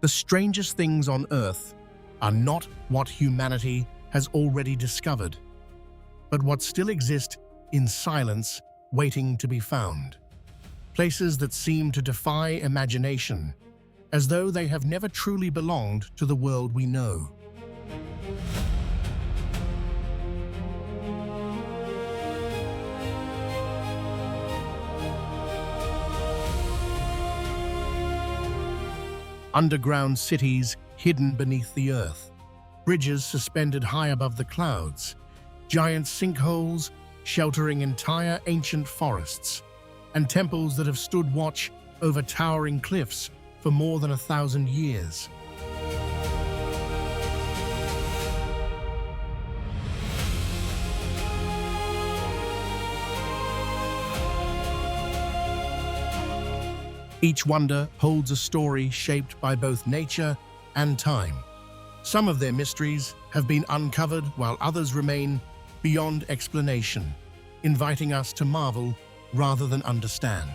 The strangest things on Earth are not what humanity has already discovered, but what still exist in silence, waiting to be found. Places that seem to defy imagination, as though they have never truly belonged to the world we know. Underground cities hidden beneath the earth, bridges suspended high above the clouds, giant sinkholes sheltering entire ancient forests, and temples that have stood watch over towering cliffs for more than 1,000 years. Each wonder holds a story shaped by both nature and time. Some of their mysteries have been uncovered while others remain beyond explanation, inviting us to marvel rather than understand.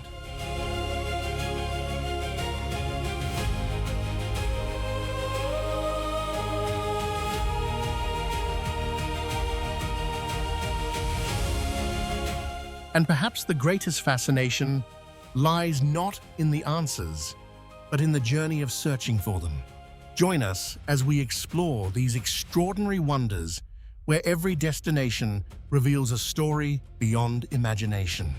And perhaps the greatest fascination lies not in the answers, but in the journey of searching for them. Join us as we explore these extraordinary wonders where every destination reveals a story beyond imagination.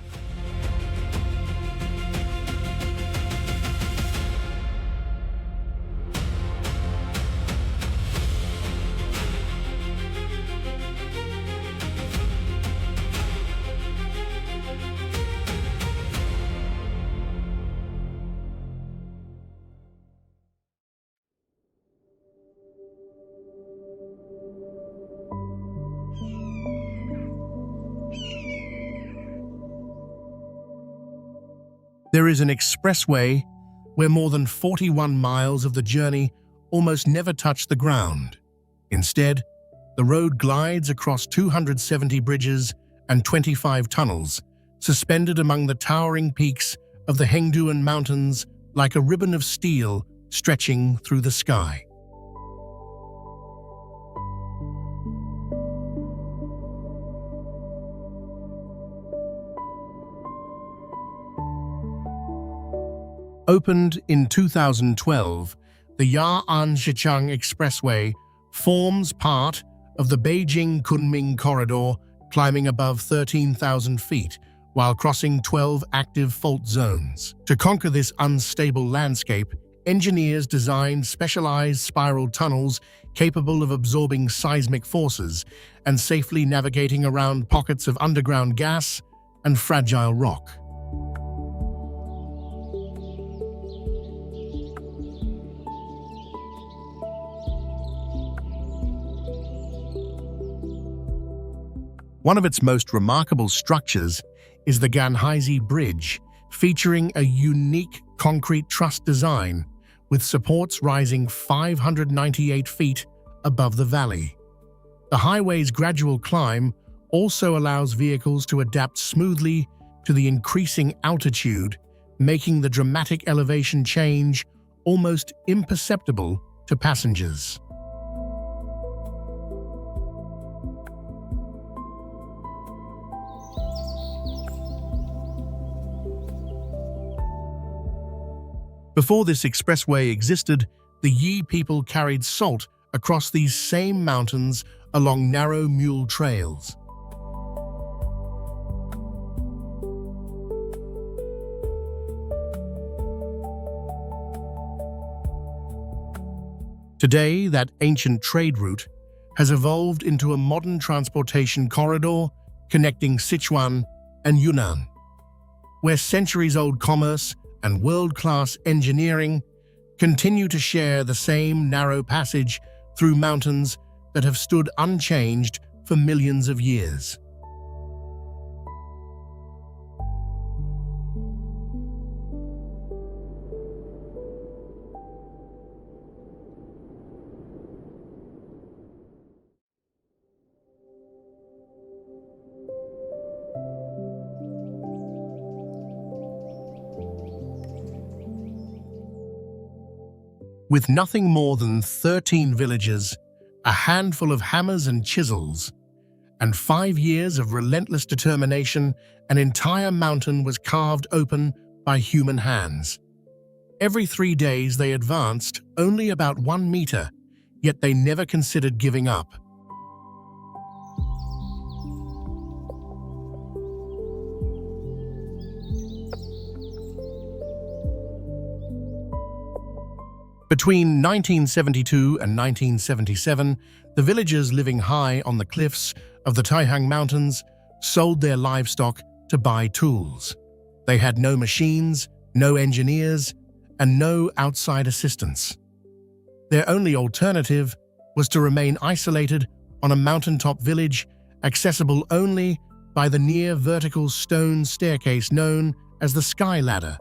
There is an expressway where more than 41 miles of the journey almost never touch the ground. Instead, the road glides across 270 bridges and 25 tunnels, suspended among the towering peaks of the Hengduan Mountains like a ribbon of steel stretching through the sky. Opened in 2012, the Ya'an-Shichang Expressway forms part of the Beijing-Kunming corridor, climbing above 13,000 feet while crossing 12 active fault zones. To conquer this unstable landscape, engineers designed specialized spiral tunnels capable of absorbing seismic forces and safely navigating around pockets of underground gas and fragile rock. One of its most remarkable structures is the Ganhaizi Bridge, featuring a unique concrete truss design with supports rising 598 feet above the valley. The highway's gradual climb also allows vehicles to adapt smoothly to the increasing altitude, making the dramatic elevation change almost imperceptible to passengers. Before this expressway existed, the Yi people carried salt across these same mountains along narrow mule trails. Today, that ancient trade route has evolved into a modern transportation corridor connecting Sichuan and Yunnan, where centuries-old commerce and world-class engineering continue to share the same narrow passage through mountains that have stood unchanged for millions of years. With nothing more than 13 villages, a handful of hammers and chisels, and 5 years of relentless determination, an entire mountain was carved open by human hands. Every 3 days they advanced only about 1 meter, yet they never considered giving up. Between 1972 and 1977, the villagers living high on the cliffs of the Taihang Mountains sold their livestock to buy tools. They had no machines, no engineers, and no outside assistance. Their only alternative was to remain isolated on a mountaintop village, accessible only by the near-vertical stone staircase known as the Sky Ladder,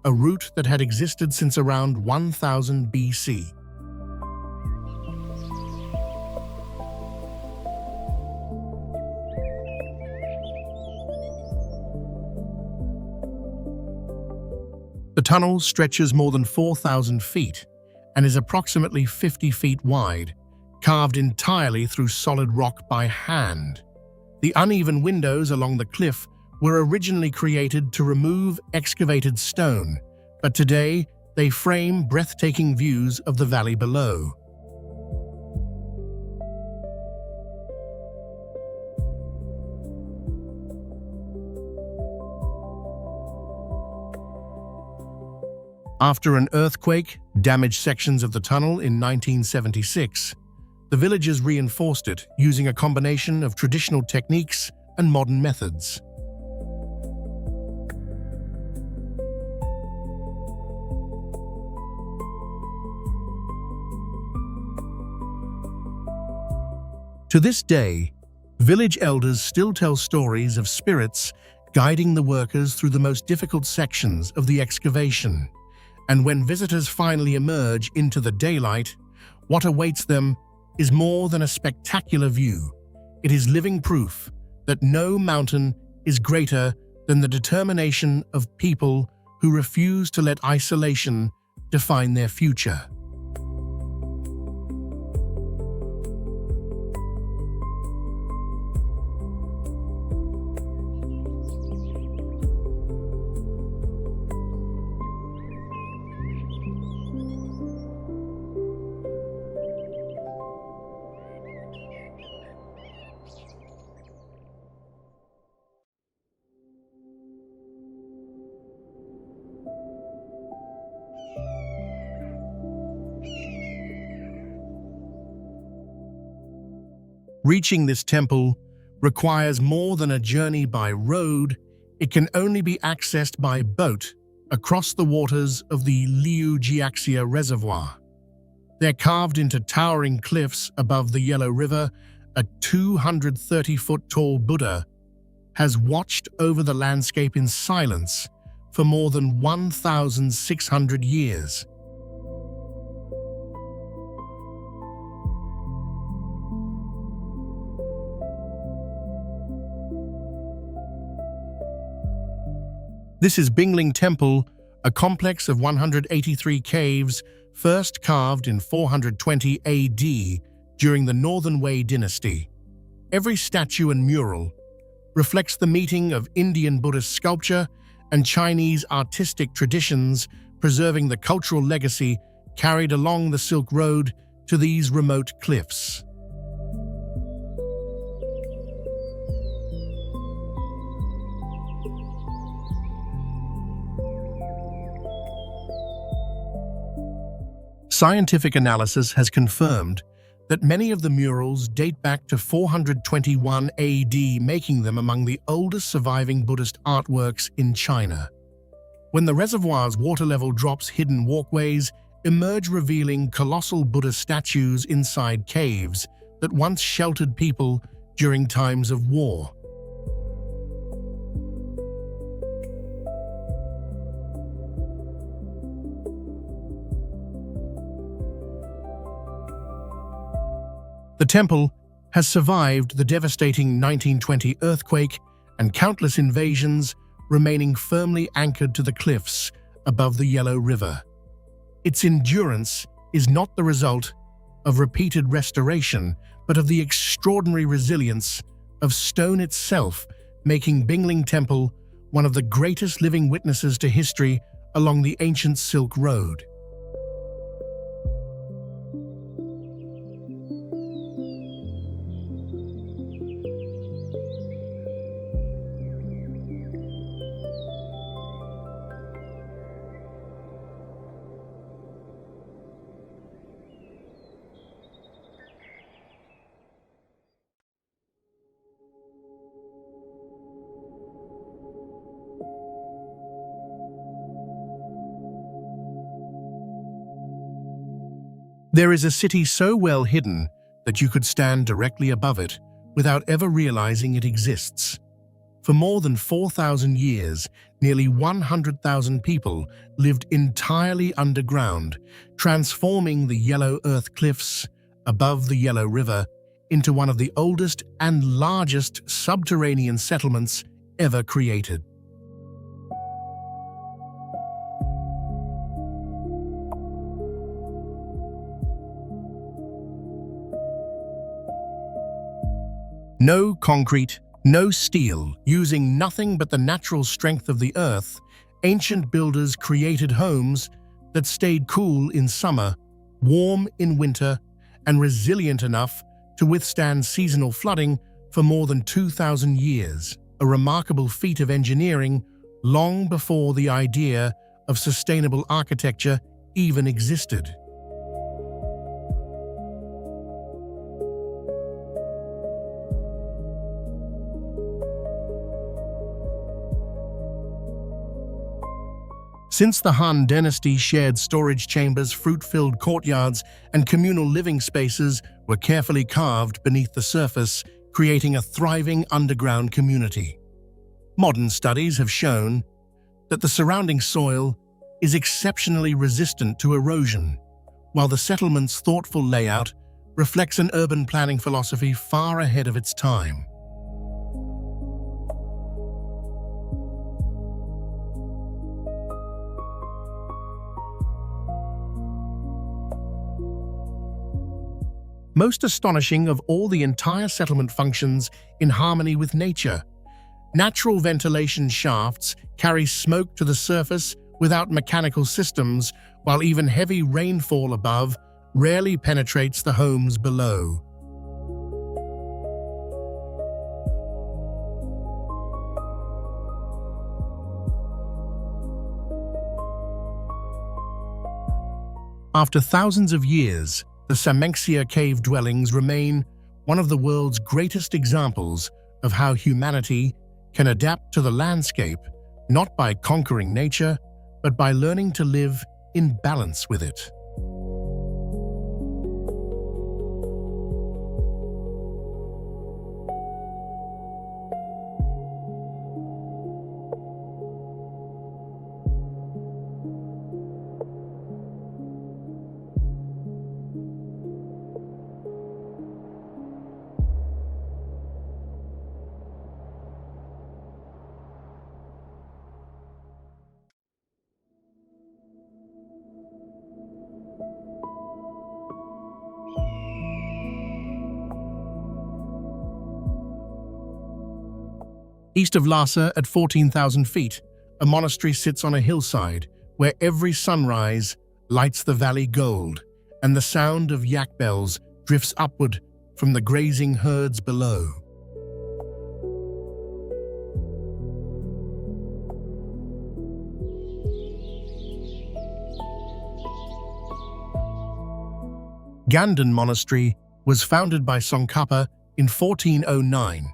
a route that had existed since around 1000 BC. The tunnel stretches more than 4,000 feet and is approximately 50 feet wide, carved entirely through solid rock by hand. The uneven windows along the cliff were originally created to remove excavated stone, but today they frame breathtaking views of the valley below. After an earthquake damaged sections of the tunnel in 1976, the villagers reinforced it using a combination of traditional techniques and modern methods. To this day, village elders still tell stories of spirits guiding the workers through the most difficult sections of the excavation. And when visitors finally emerge into the daylight, what awaits them is more than a spectacular view. It is living proof that no mountain is greater than the determination of people who refuse to let isolation define their future. Reaching this temple requires more than a journey by road. It can only be accessed by boat across the waters of the Liujiaxia Reservoir. They're carved into towering cliffs above the Yellow River. A 230-foot-tall Buddha has watched over the landscape in silence for more than 1,600 years. This is Bingling Temple, a complex of 183 caves first carved in 420 AD during the Northern Wei dynasty. Every statue and mural reflects the meeting of Indian Buddhist sculpture and Chinese artistic traditions, preserving the cultural legacy carried along the Silk Road to these remote cliffs. Scientific analysis has confirmed that many of the murals date back to 421 AD, making them among the oldest surviving Buddhist artworks in China. When the reservoir's water level drops, hidden walkways emerge, revealing colossal Buddha statues inside caves that once sheltered people during times of war. The temple has survived the devastating 1920 earthquake and countless invasions, remaining firmly anchored to the cliffs above the Yellow River. Its endurance is not the result of repeated restoration, but of the extraordinary resilience of stone itself, making Bingling Temple one of the greatest living witnesses to history along the ancient Silk Road. There is a city so well hidden that you could stand directly above it without ever realizing it exists. For more than 4,000 years, nearly 100,000 people lived entirely underground, transforming the Yellow Earth Cliffs above the Yellow River into one of the oldest and largest subterranean settlements ever created. No concrete, no steel, using nothing but the natural strength of the earth, ancient builders created homes that stayed cool in summer, warm in winter, and resilient enough to withstand seasonal flooding for more than 2,000 years, a remarkable feat of engineering long before the idea of sustainable architecture even existed. Since the Han Dynasty, shared storage chambers, fruit-filled courtyards, and communal living spaces were carefully carved beneath the surface, creating a thriving underground community. Modern studies have shown that the surrounding soil is exceptionally resistant to erosion, while the settlement's thoughtful layout reflects an urban planning philosophy far ahead of its time. Most astonishing of all, the entire settlement functions in harmony with nature. Natural ventilation shafts carry smoke to the surface without mechanical systems, while even heavy rainfall above rarely penetrates the homes below. After thousands of years, the Samengsia cave dwellings remain one of the world's greatest examples of how humanity can adapt to the landscape, not by conquering nature, but by learning to live in balance with it. East of Lhasa, at 14,000 feet, a monastery sits on a hillside where every sunrise lights the valley gold, and the sound of yak bells drifts upward from the grazing herds below. Ganden Monastery was founded by Tsongkhapa in 1409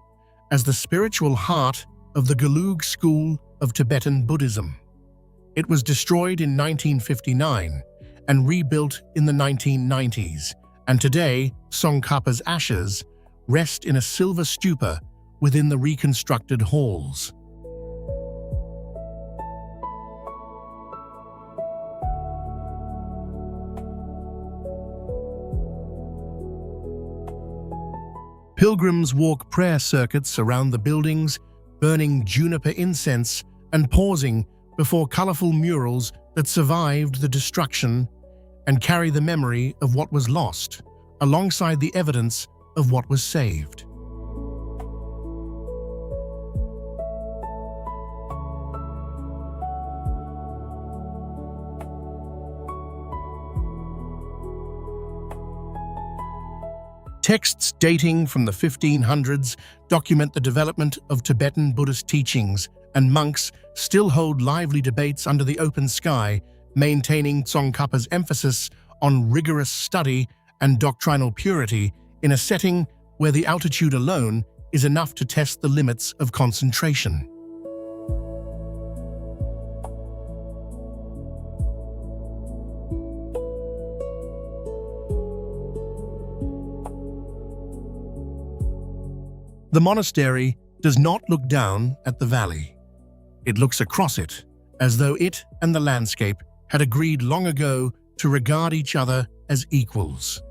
as the spiritual heart of the Gelug school of Tibetan Buddhism. It was destroyed in 1959 and rebuilt in the 1990s, and today Tsongkhapa's ashes rest in a silver stupa within the reconstructed halls. Pilgrims walk prayer circuits around the buildings, burning juniper incense and pausing before colorful murals that survived the destruction, and carry the memory of what was lost, alongside the evidence of what was saved. Texts dating from the 1500s document the development of Tibetan Buddhist teachings, and monks still hold lively debates under the open sky, maintaining Tsongkhapa's emphasis on rigorous study and doctrinal purity in a setting where the altitude alone is enough to test the limits of concentration. The monastery does not look down at the valley. It looks across it, as though it and the landscape had agreed long ago to regard each other as equals.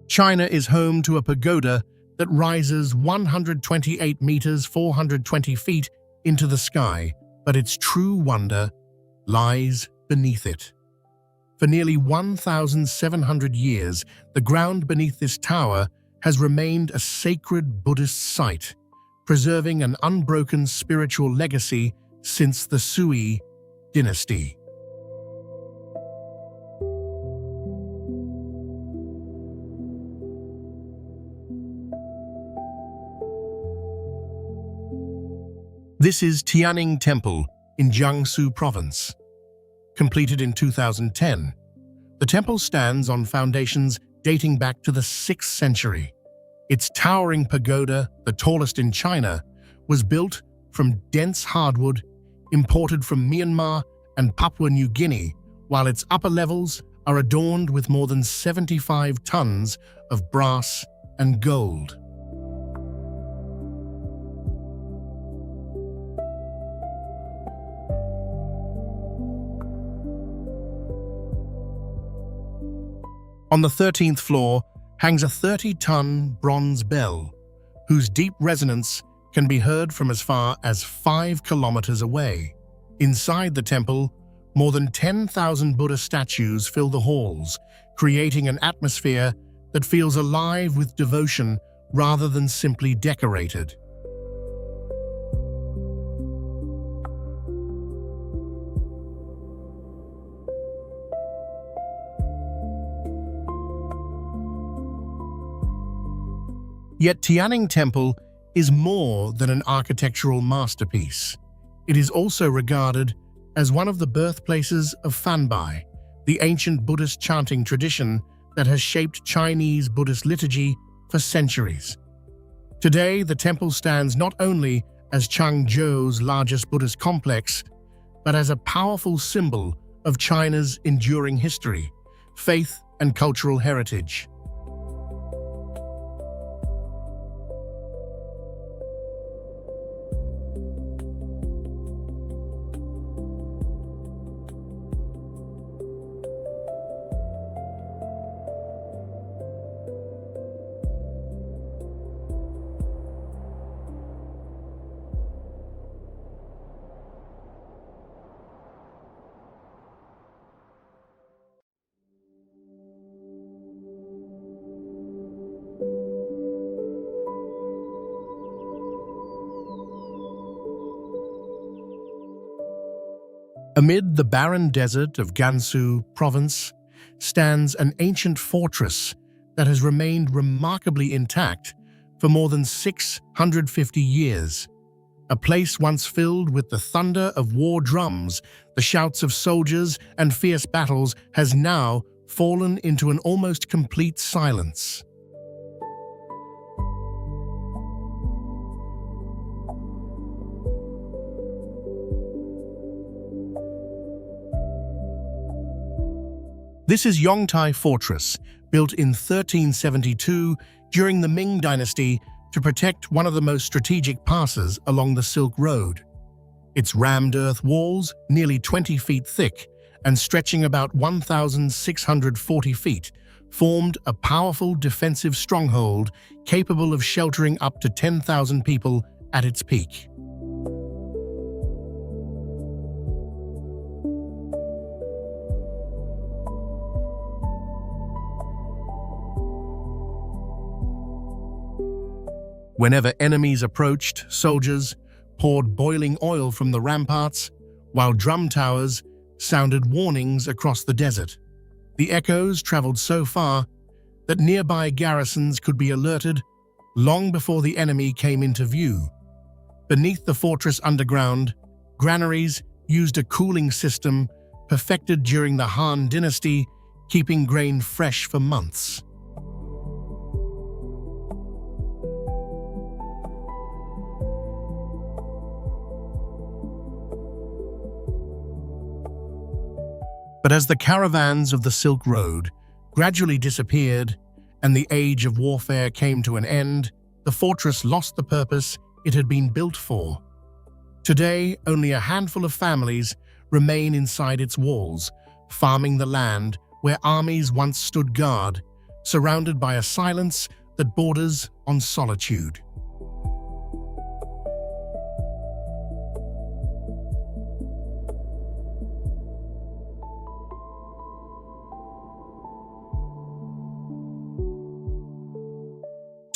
China is home to a pagoda that rises 128 meters 420 feet into the sky, but its true wonder lies beneath it. For nearly 1,700 years, the ground beneath this tower has remained a sacred Buddhist site, preserving an unbroken spiritual legacy since the Sui dynasty. This is Tianning Temple in Jiangsu Province. Completed in 2010, the temple stands on foundations dating back to the 6th century. Its towering pagoda, the tallest in China, was built from dense hardwood imported from Myanmar and Papua New Guinea, while its upper levels are adorned with more than 75 tons of brass and gold. On the 13th floor hangs a 30-ton bronze bell, whose deep resonance can be heard from as far as 5 kilometers away. Inside the temple, more than 10,000 Buddha statues fill the halls, creating an atmosphere that feels alive with devotion rather than simply decorated. Yet Tianning Temple is more than an architectural masterpiece. It is also regarded as one of the birthplaces of Fanbai, the ancient Buddhist chanting tradition that has shaped Chinese Buddhist liturgy for centuries. Today, the temple stands not only as Changzhou's largest Buddhist complex, but as a powerful symbol of China's enduring history, faith, and cultural heritage. Amid the barren desert of Gansu Province stands an ancient fortress that has remained remarkably intact for more than 650 years. A place once filled with the thunder of war drums, the shouts of soldiers, and fierce battles has now fallen into an almost complete silence. This is Yongtai Fortress, built in 1372 during the Ming Dynasty to protect one of the most strategic passes along the Silk Road. Its rammed earth walls, nearly 20 feet thick and stretching about 1,640 feet, formed a powerful defensive stronghold capable of sheltering up to 10,000 people at its peak. Whenever enemies approached, soldiers poured boiling oil from the ramparts, while drum towers sounded warnings across the desert. The echoes traveled so far that nearby garrisons could be alerted long before the enemy came into view. Beneath the fortress underground, granaries used a cooling system perfected during the Han Dynasty, keeping grain fresh for months. But as the caravans of the Silk Road gradually disappeared and the age of warfare came to an end, the fortress lost the purpose it had been built for. Today, only a handful of families remain inside its walls, farming the land where armies once stood guard, surrounded by a silence that borders on solitude.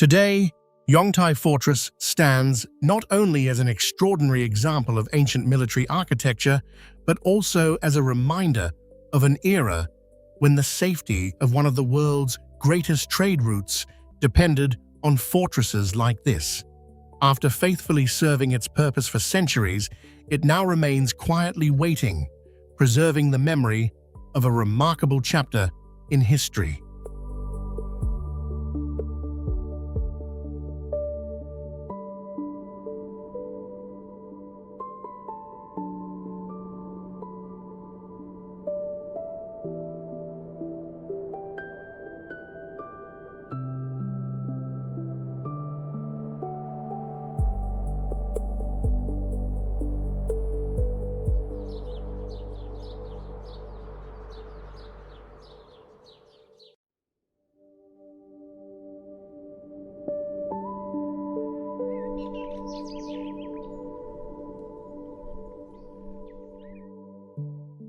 Today, Yongtai Fortress stands not only as an extraordinary example of ancient military architecture, but also as a reminder of an era when the safety of one of the world's greatest trade routes depended on fortresses like this. After faithfully serving its purpose for centuries, it now remains quietly waiting, preserving the memory of a remarkable chapter in history.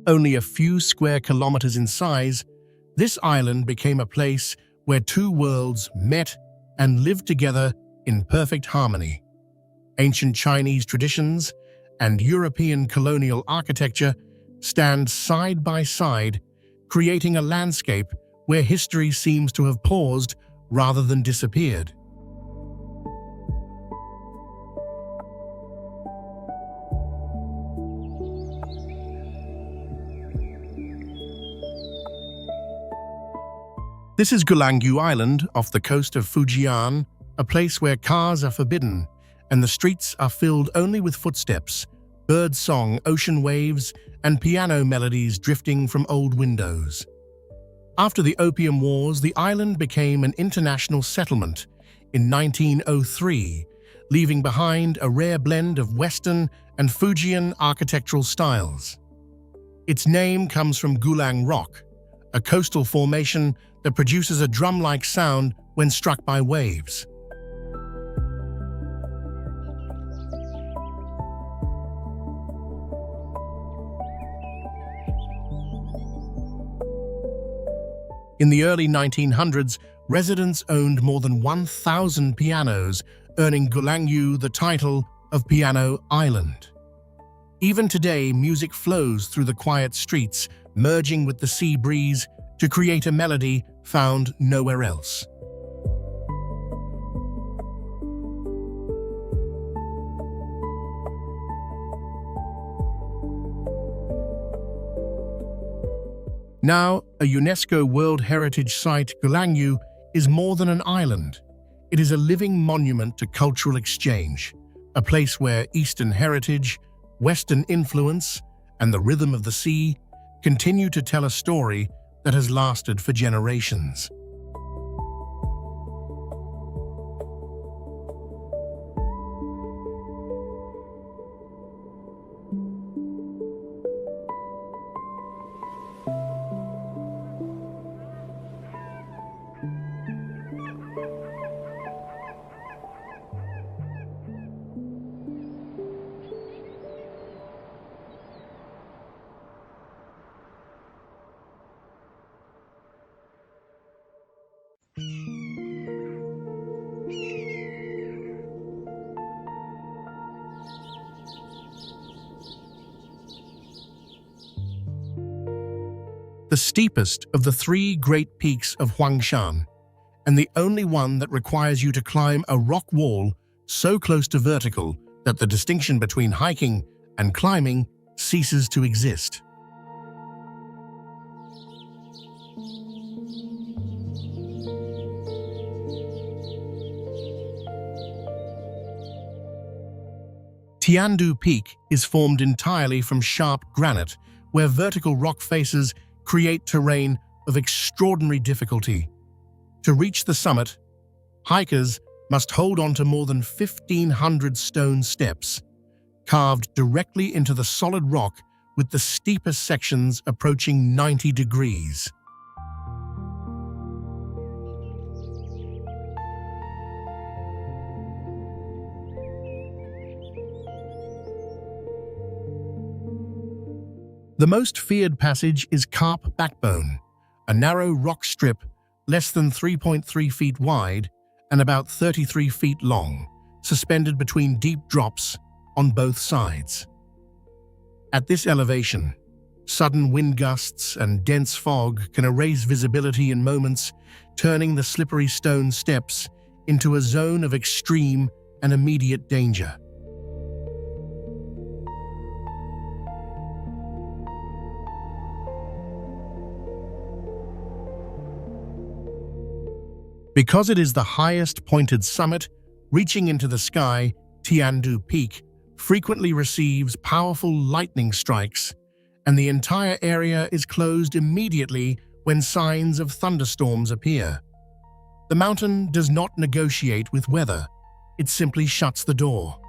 Only a few square kilometers in size, this island became a place where two worlds met and lived together in perfect harmony. Ancient Chinese traditions and European colonial architecture stand side by side, creating a landscape where history seems to have paused rather than disappeared. This is Gulangyu Island off the coast of Fujian, a place where cars are forbidden and the streets are filled only with footsteps, bird song, ocean waves, and piano melodies drifting from old windows. After the Opium Wars, the island became an international settlement in 1903, leaving behind a rare blend of Western and Fujian architectural styles. Its name comes from Gulang Rock, a coastal formation that produces a drum-like sound when struck by waves. In the early 1900s, residents owned more than 1,000 pianos, earning Gulangyu the title of Piano Island. Even today, music flows through the quiet streets, merging with the sea breeze to create a melody found nowhere else. Now, a UNESCO World Heritage Site, Gulangyu is more than an island. It is a living monument to cultural exchange, a place where Eastern heritage, Western influence, and the rhythm of the sea continue to tell a story that has lasted for generations. The steepest of the three great peaks of Huangshan, and the only one that requires you to climb a rock wall so close to vertical that the distinction between hiking and climbing ceases to exist. Tiandu Peak is formed entirely from sharp granite, where vertical rock faces create terrain of extraordinary difficulty. To reach the summit, hikers must hold on to more than 1,500 stone steps, carved directly into the solid rock, with the steepest sections approaching 90 degrees. The most feared passage is Carp Backbone, a narrow rock strip less than 3.3 feet wide and about 33 feet long, suspended between deep drops on both sides. At this elevation, sudden wind gusts and dense fog can erase visibility in moments, turning the slippery stone steps into a zone of extreme and immediate danger. Because it is the highest pointed summit reaching into the sky, Tiandu Peak frequently receives powerful lightning strikes, and the entire area is closed immediately when signs of thunderstorms appear. The mountain does not negotiate with weather, it simply shuts the door.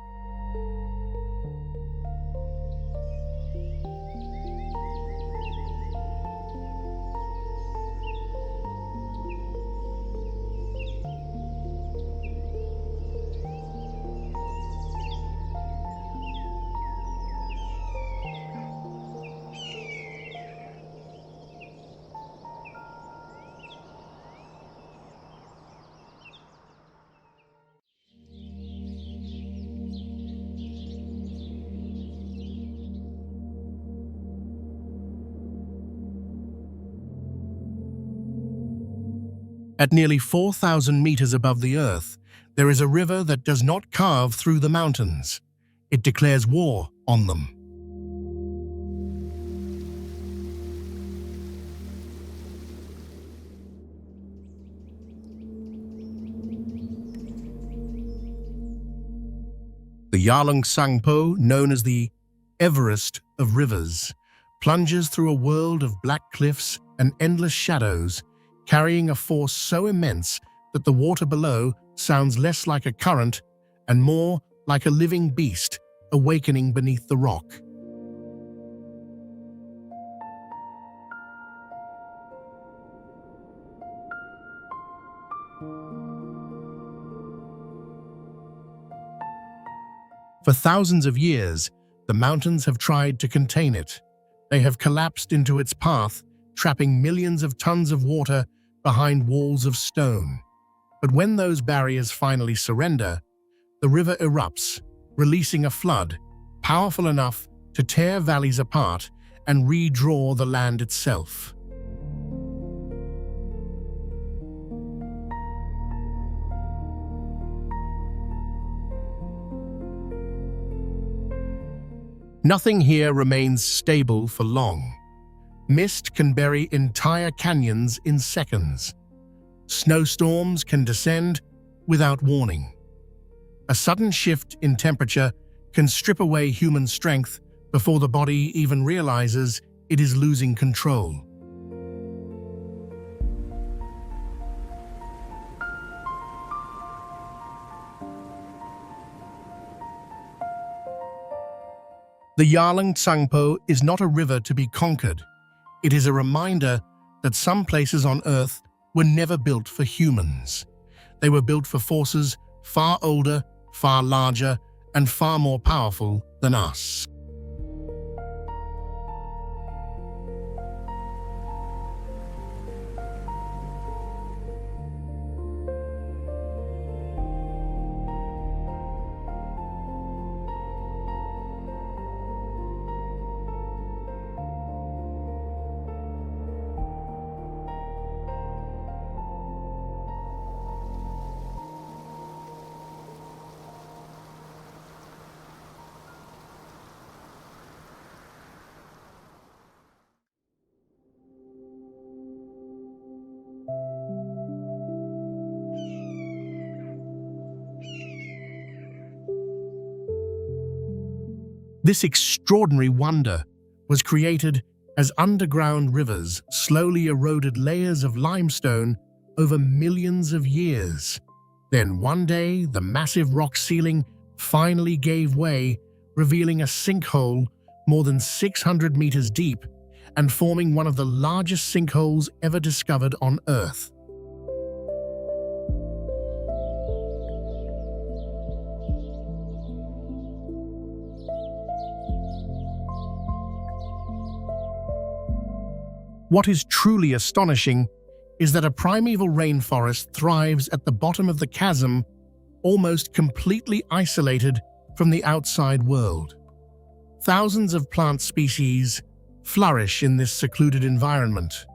At nearly 4,000 meters above the earth, there is a river that does not carve through the mountains. It declares war on them. The Yarlung Sangpo, known as the Everest of rivers, plunges through a world of black cliffs and endless shadows, carrying a force so immense that the water below sounds less like a current and more like a living beast awakening beneath the rock. For thousands of years, the mountains have tried to contain it. They have collapsed into its path, trapping millions of tons of water behind walls of stone. But when those barriers finally surrender, the river erupts, releasing a flood powerful enough to tear valleys apart and redraw the land itself. Nothing here remains stable for long. Mist can bury entire canyons in seconds. Snowstorms can descend without warning. A sudden shift in temperature can strip away human strength before the body even realizes it is losing control. The Yarlung Tsangpo is not a river to be conquered. It is a reminder that some places on Earth were never built for humans. They were built for forces far older, far larger, and far more powerful than us. This extraordinary wonder was created as underground rivers slowly eroded layers of limestone over millions of years. Then one day, the massive rock ceiling finally gave way, revealing a sinkhole more than 600 meters deep and forming one of the largest sinkholes ever discovered on Earth. What is truly astonishing is that a primeval rainforest thrives at the bottom of the chasm, almost completely isolated from the outside world. Thousands of plant species flourish in this secluded environment,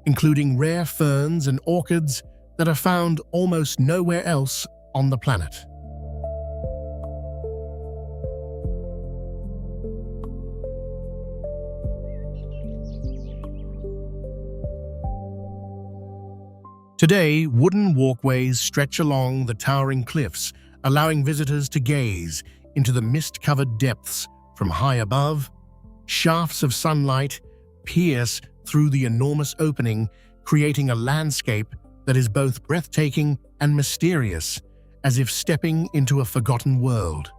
including rare ferns and orchids that are found almost nowhere else on the planet. Today, wooden walkways stretch along the towering cliffs, allowing visitors to gaze into the mist-covered depths from high above. Shafts of sunlight pierce through the enormous opening, creating a landscape that is both breathtaking and mysterious, as if stepping into a forgotten world.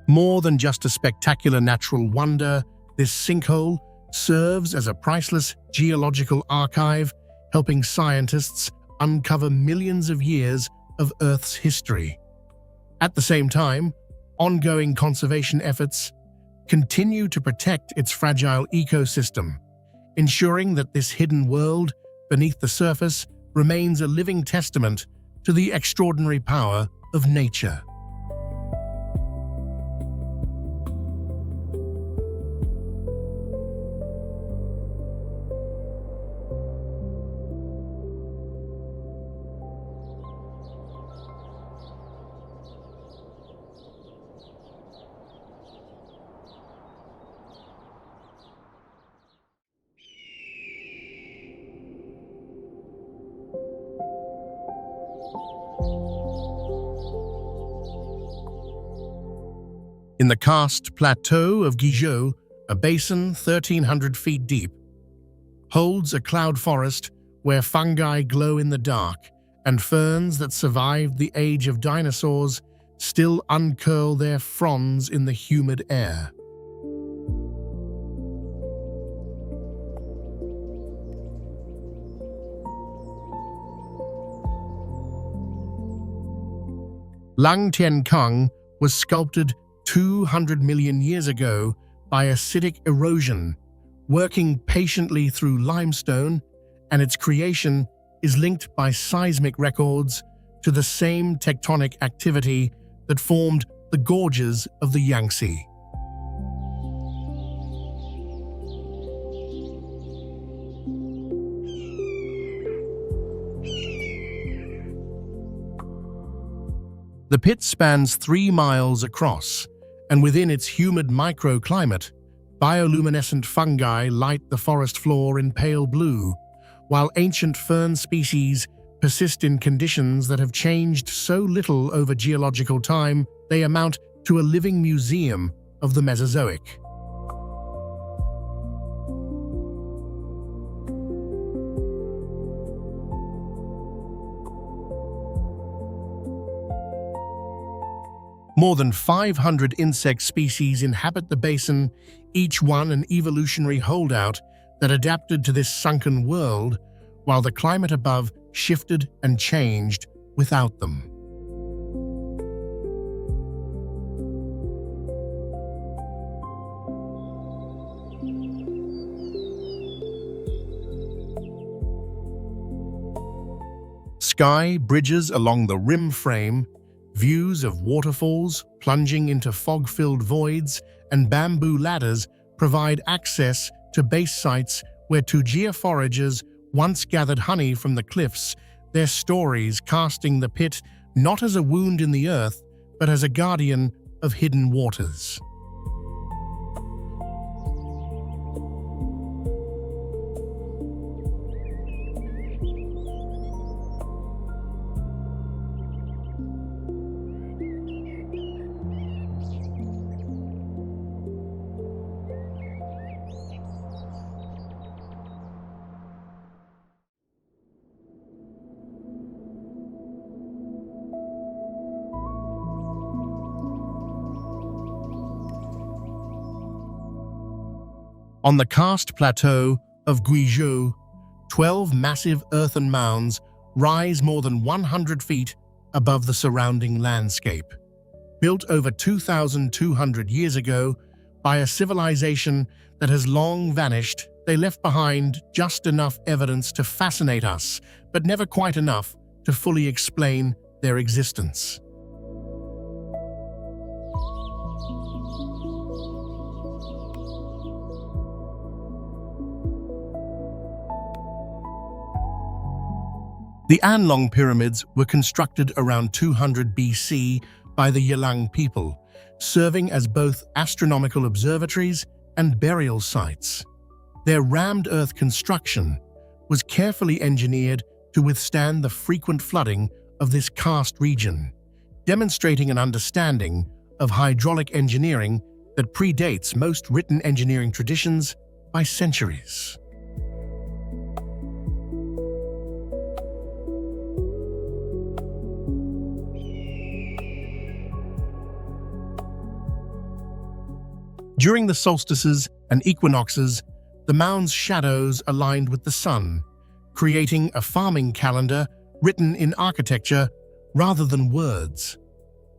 More than just a spectacular natural wonder, this sinkhole serves as a priceless geological archive, helping scientists uncover millions of years of Earth's history. At the same time, ongoing conservation efforts continue to protect its fragile ecosystem, ensuring that this hidden world beneath the surface remains a living testament to the extraordinary power of nature. In the karst plateau of Guizhou, a basin 1,300 feet deep holds a cloud forest where fungi glow in the dark and ferns that survived the age of dinosaurs still uncurl their fronds in the humid air. Lang Tiankang was sculpted 200 million years ago by acidic erosion, working patiently through limestone, and its creation is linked by seismic records to the same tectonic activity that formed the gorges of the Yangtze. The pit spans 3 miles across, and within its humid microclimate, bioluminescent fungi light the forest floor in pale blue, while ancient fern species persist in conditions that have changed so little over geological time they amount to a living museum of the Mesozoic. More than 500 insect species inhabit the basin, each one an evolutionary holdout that adapted to this sunken world, while the climate above shifted and changed without them. Sky bridges along the rim frame, views of waterfalls plunging into fog-filled voids, and bamboo ladders provide access to base sites where Tujia foragers once gathered honey from the cliffs, their stories casting the pit not as a wound in the earth, but as a guardian of hidden waters. On the karst plateau of Guizhou, 12 massive earthen mounds rise more than 100 feet above the surrounding landscape. Built over 2,200 years ago by a civilization that has long vanished, they left behind just enough evidence to fascinate us, but never quite enough to fully explain their existence. The Anlong pyramids were constructed around 200 BC by the Yelang people, serving as both astronomical observatories and burial sites. Their rammed earth construction was carefully engineered to withstand the frequent flooding of this karst region, demonstrating an understanding of hydraulic engineering that predates most written engineering traditions by centuries. During the solstices and equinoxes, the mound's shadows aligned with the sun, creating a farming calendar written in architecture rather than words.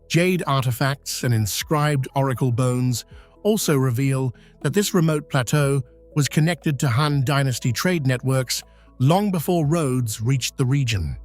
Jade artifacts and inscribed oracle bones also reveal that this remote plateau was connected to Han Dynasty trade networks long before roads reached the region.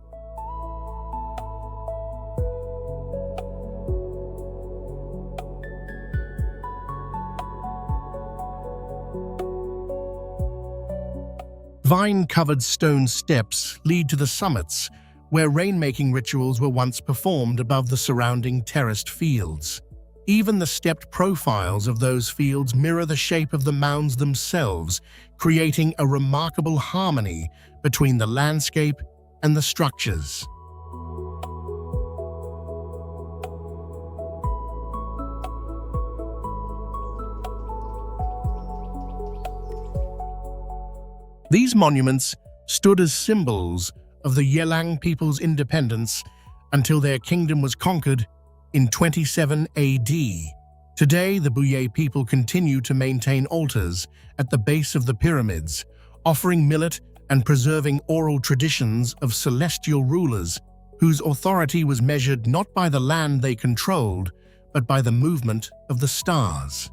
Vine-covered stone steps lead to the summits, where rainmaking rituals were once performed above the surrounding terraced fields. Even the stepped profiles of those fields mirror the shape of the mounds themselves, creating a remarkable harmony between the landscape and the structures. These monuments stood as symbols of the Yelang people's independence until their kingdom was conquered in 27 AD. Today, the Buyei people continue to maintain altars at the base of the pyramids, offering millet and preserving oral traditions of celestial rulers whose authority was measured not by the land they controlled, but by the movement of the stars.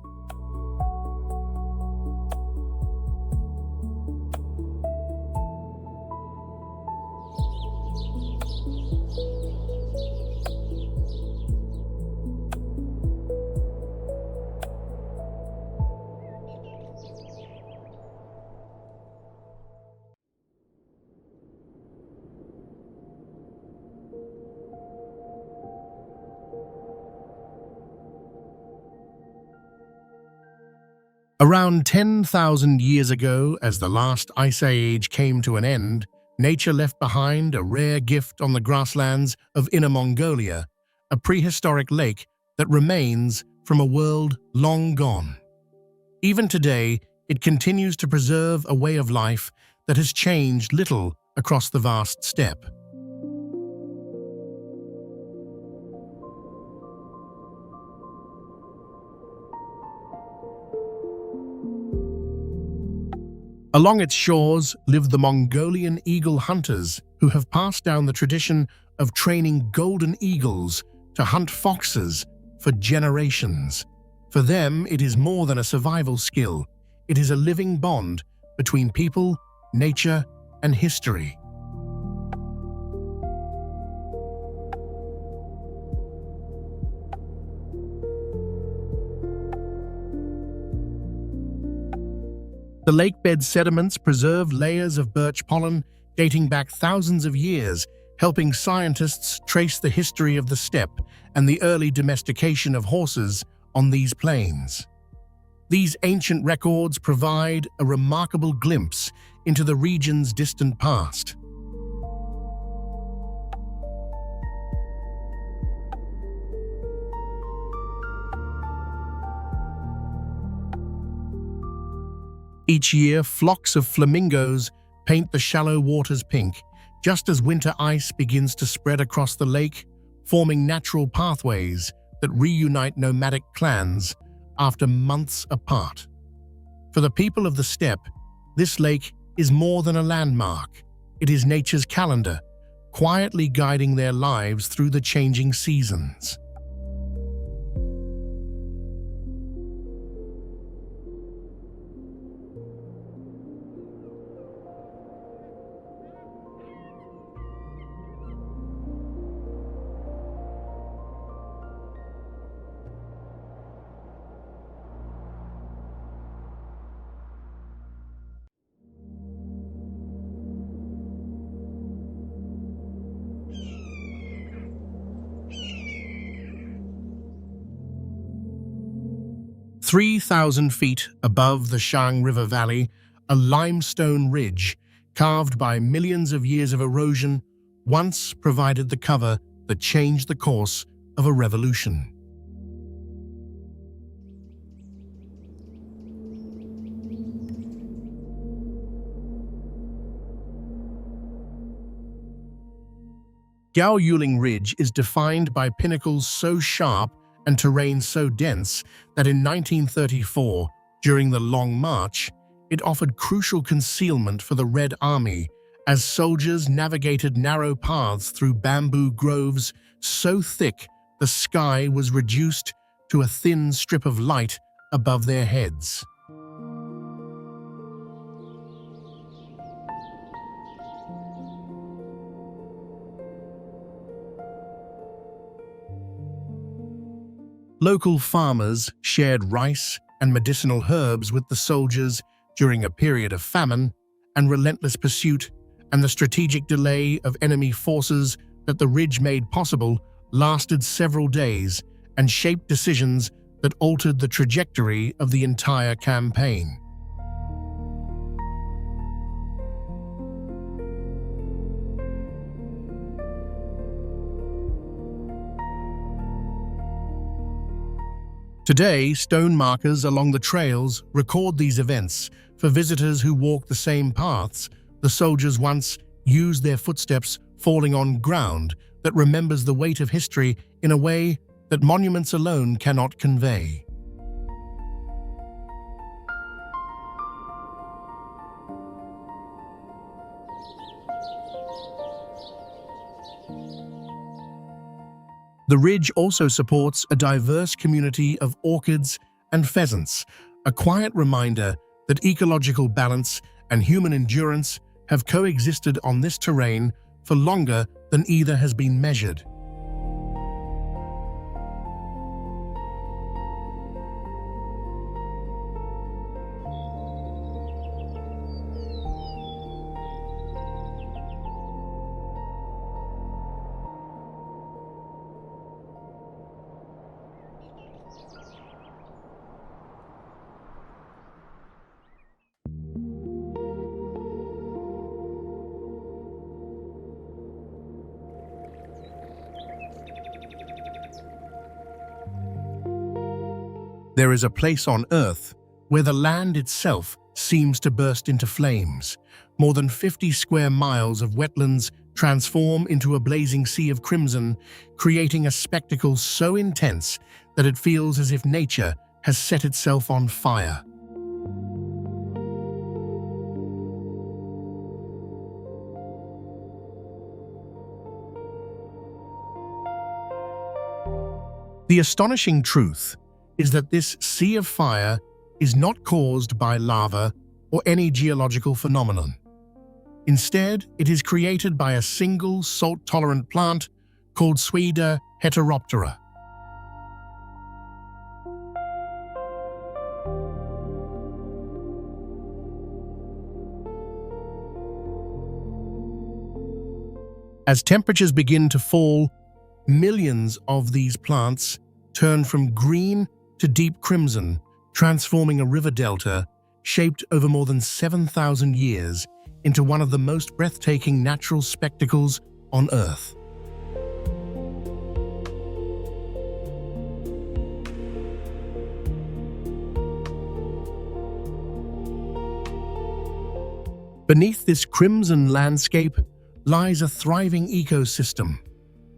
Around 10,000 years ago, as the last ice age came to an end, nature left behind a rare gift on the grasslands of Inner Mongolia, a prehistoric lake that remains from a world long gone. Even today, it continues to preserve a way of life that has changed little across the vast steppe. Along its shores live the Mongolian eagle hunters who have passed down the tradition of training golden eagles to hunt foxes for generations. For them, it is more than a survival skill. It is a living bond between people, nature, and history. The lakebed sediments preserve layers of birch pollen dating back thousands of years, helping scientists trace the history of the steppe and the early domestication of horses on these plains. These ancient records provide a remarkable glimpse into the region's distant past. Each year, flocks of flamingos paint the shallow waters pink, just as winter ice begins to spread across the lake, forming natural pathways that reunite nomadic clans after months apart. For the people of the steppe, this lake is more than a landmark. It is nature's calendar, quietly guiding their lives through the changing seasons. Three 3,000 feet above the Shang River Valley, a limestone ridge, carved by millions of years of erosion, once provided the cover that changed the course of a revolution. Gao Yuling Ridge is defined by pinnacles so sharp and terrain so dense that in 1934, during the Long March, it offered crucial concealment for the Red Army as soldiers navigated narrow paths through bamboo groves so thick the sky was reduced to a thin strip of light above their heads. Local farmers shared rice and medicinal herbs with the soldiers during a period of famine and relentless pursuit, and the strategic delay of enemy forces that the ridge made possible lasted several days and shaped decisions that altered the trajectory of the entire campaign. Today, stone markers along the trails record these events. For visitors who walk the same paths, the soldiers once used their footsteps falling on ground that remembers the weight of history in a way that monuments alone cannot convey. The ridge also supports a diverse community of orchids and pheasants, a quiet reminder that ecological balance and human endurance have coexisted on this terrain for longer than either has been measured. There is a place on Earth where the land itself seems to burst into flames. More than 50 square miles of wetlands transform into a blazing sea of crimson, creating a spectacle so intense that it feels as if nature has set itself on fire. The astonishing truth is that this sea of fire is not caused by lava or any geological phenomenon. Instead, it is created by a single salt-tolerant plant called Suida heteroptera. As temperatures begin to fall, millions of these plants turn from green to deep crimson, transforming a river delta shaped over more than 7,000 years into one of the most breathtaking natural spectacles on Earth. Beneath this crimson landscape lies a thriving ecosystem.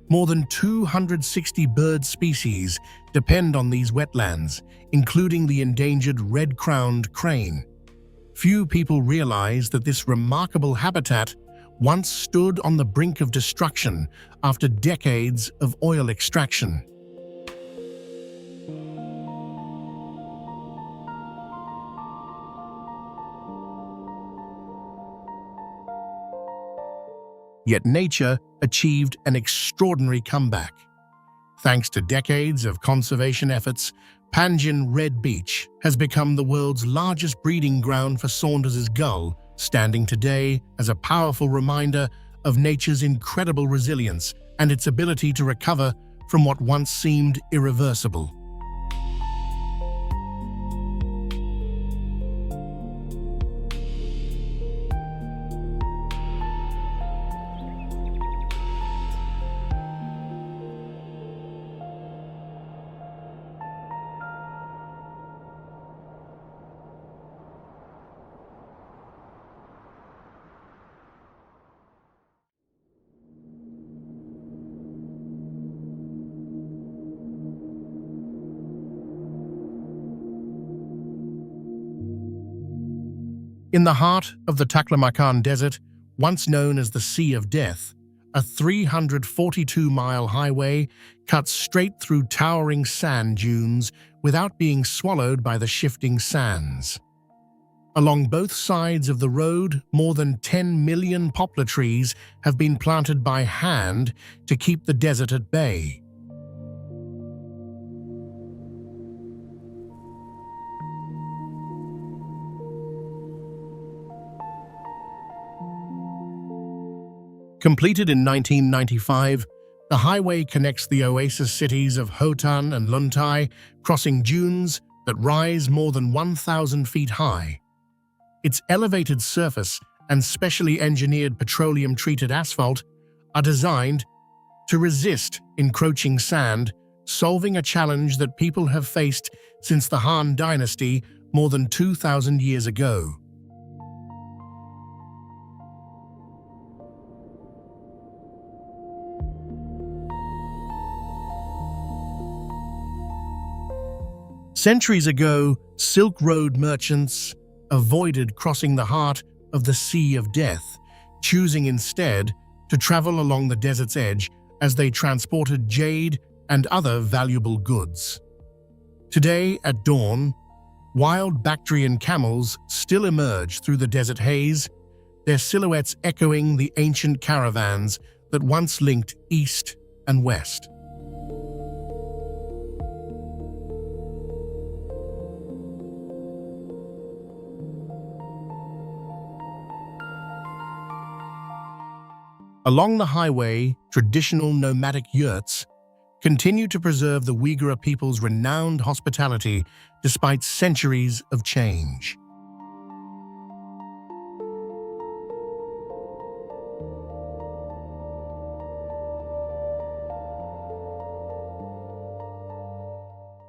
More than 260 bird species depend on these wetlands, including the endangered red-crowned crane. Few people realize that this remarkable habitat once stood on the brink of destruction after decades of oil extraction. Yet nature achieved an extraordinary comeback. Thanks to decades of conservation efforts, Panjin Red Beach has become the world's largest breeding ground for Saunders's gull, standing today as a powerful reminder of nature's incredible resilience and its ability to recover from what once seemed irreversible. In the heart of the Taklamakan Desert, once known as the Sea of Death, a 342-mile highway cuts straight through towering sand dunes without being swallowed by the shifting sands. Along both sides of the road, more than 10 million poplar trees have been planted by hand to keep the desert at bay. Completed in 1995, the highway connects the oasis cities of Hotan and Luntai, crossing dunes that rise more than 1,000 feet high. Its elevated surface and specially engineered petroleum-treated asphalt are designed to resist encroaching sand, solving a challenge that people have faced since the Han Dynasty more than 2,000 years ago. Centuries ago, Silk Road merchants avoided crossing the heart of the Sea of Death, choosing instead to travel along the desert's edge as they transported jade and other valuable goods. Today, at dawn, wild Bactrian camels still emerge through the desert haze, their silhouettes echoing the ancient caravans that once linked east and west. Along the highway, traditional nomadic yurts continue to preserve the Uyghur people's renowned hospitality despite centuries of change.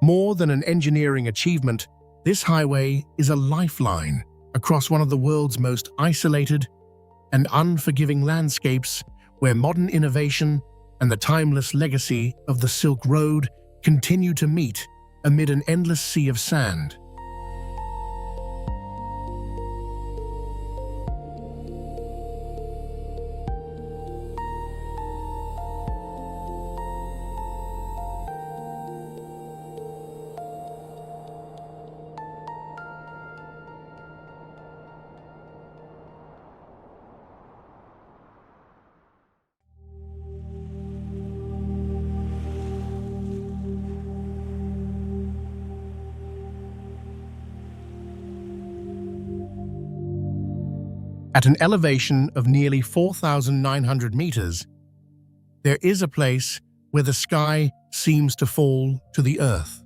More than an engineering achievement, this highway is a lifeline across one of the world's most isolated and unforgiving landscapes where modern innovation and the timeless legacy of the Silk Road continue to meet amid an endless sea of sand. At an elevation of nearly 4,900 meters, there is a place where the sky seems to fall to the earth.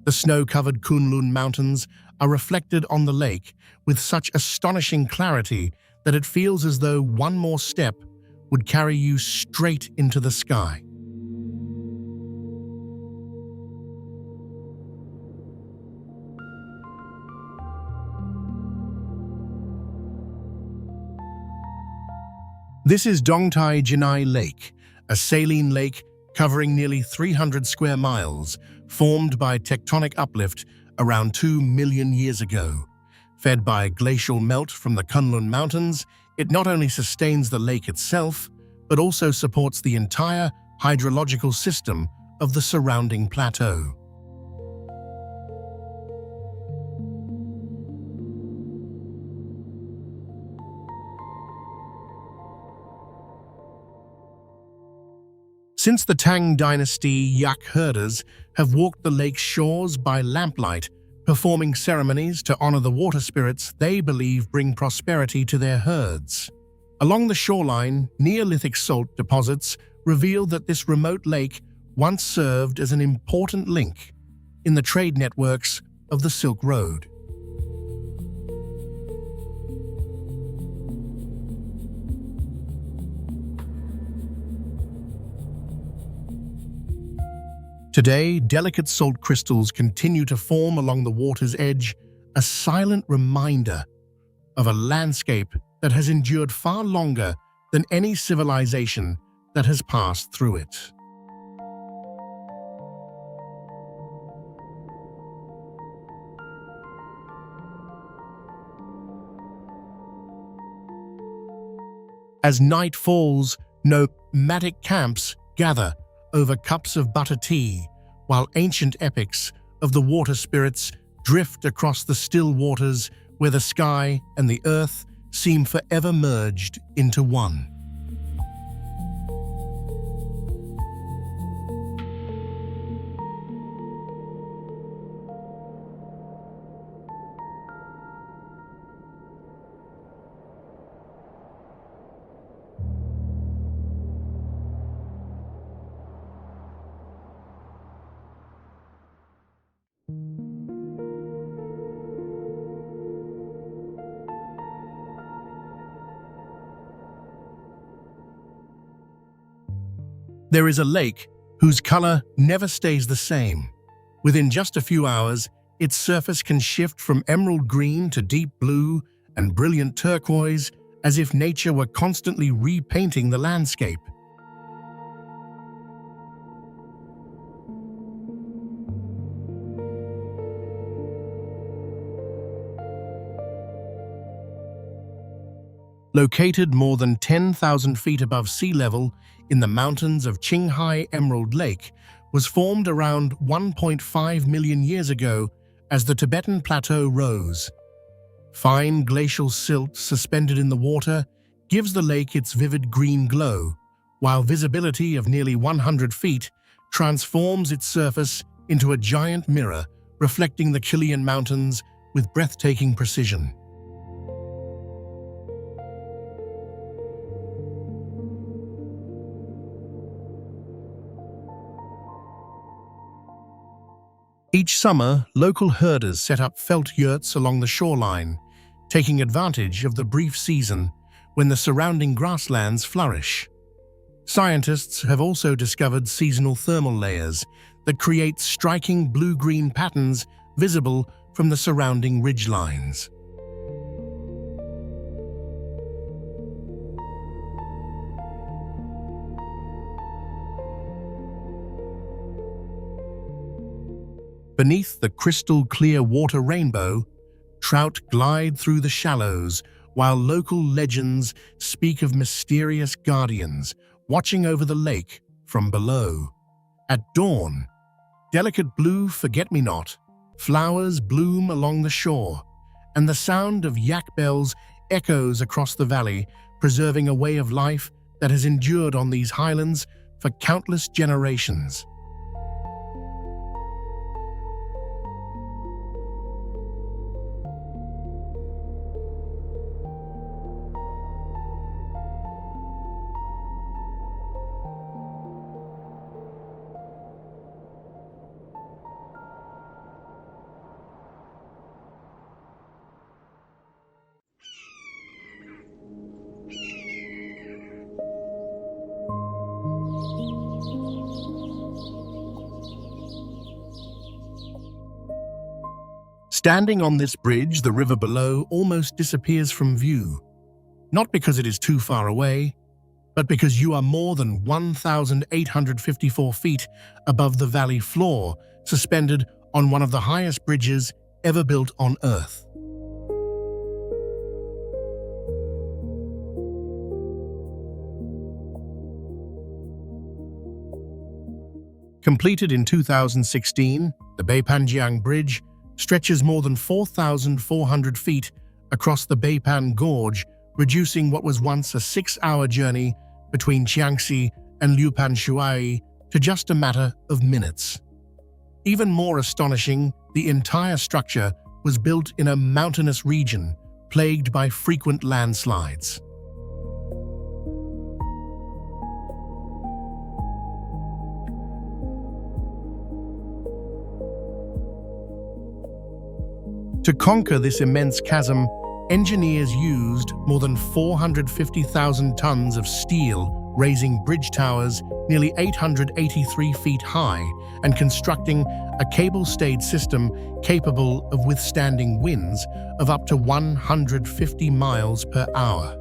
The snow-covered Kunlun Mountains are reflected on the lake with such astonishing clarity that it feels as though one more step would carry you straight into the sky. This is Dongtai Jinai Lake, a saline lake covering nearly 300 square miles, formed by tectonic uplift around 2 million years ago. Fed by glacial melt from the Kunlun Mountains, it not only sustains the lake itself, but also supports the entire hydrological system of the surrounding plateau. Since the Tang Dynasty, yak herders have walked the lake's shores by lamplight, performing ceremonies to honor the water spirits they believe bring prosperity to their herds. Along the shoreline, Neolithic salt deposits reveal that this remote lake once served as an important link in the trade networks of the Silk Road. Today, delicate salt crystals continue to form along the water's edge, a silent reminder of a landscape that has endured far longer than any civilization that has passed through it. As night falls, nomadic camps gather over cups of butter tea, while ancient epics of the water spirits drift across the still waters where the sky and the earth seem forever merged into one. There is a lake whose color never stays the same. Within just a few hours, its surface can shift from emerald green to deep blue and brilliant turquoise, as if nature were constantly repainting the landscape. Located more than 10,000 feet above sea level in the mountains of Qinghai, Emerald Lake was formed around 1.5 million years ago as the Tibetan Plateau rose. Fine glacial silt suspended in the water gives the lake its vivid green glow, while visibility of nearly 100 feet transforms its surface into a giant mirror reflecting the Kilian Mountains with breathtaking precision. Each summer, local herders set up felt yurts along the shoreline, taking advantage of the brief season when the surrounding grasslands flourish. Scientists have also discovered seasonal thermal layers that create striking blue-green patterns visible from the surrounding ridgelines. Beneath the crystal-clear water rainbow, trout glide through the shallows, while local legends speak of mysterious guardians watching over the lake from below. At dawn, delicate blue forget-me-not flowers bloom along the shore, and the sound of yak bells echoes across the valley, preserving a way of life that has endured on these highlands for countless generations. Standing on this bridge, the river below almost disappears from view, not because it is too far away, but because you are more than 1,854 feet above the valley floor, suspended on one of the highest bridges ever built on Earth. Completed in 2016, the Beipanjiang Bridge stretches more than 4,400 feet across the Beipan Gorge, reducing what was once a 6-hour journey between Jiangxi and Liupanshui to just a matter of minutes. Even more astonishing, the entire structure was built in a mountainous region plagued by frequent landslides. To conquer this immense chasm, engineers used more than 450,000 tons of steel, raising bridge towers nearly 883 feet high and constructing a cable-stayed system capable of withstanding winds of up to 150 miles per hour.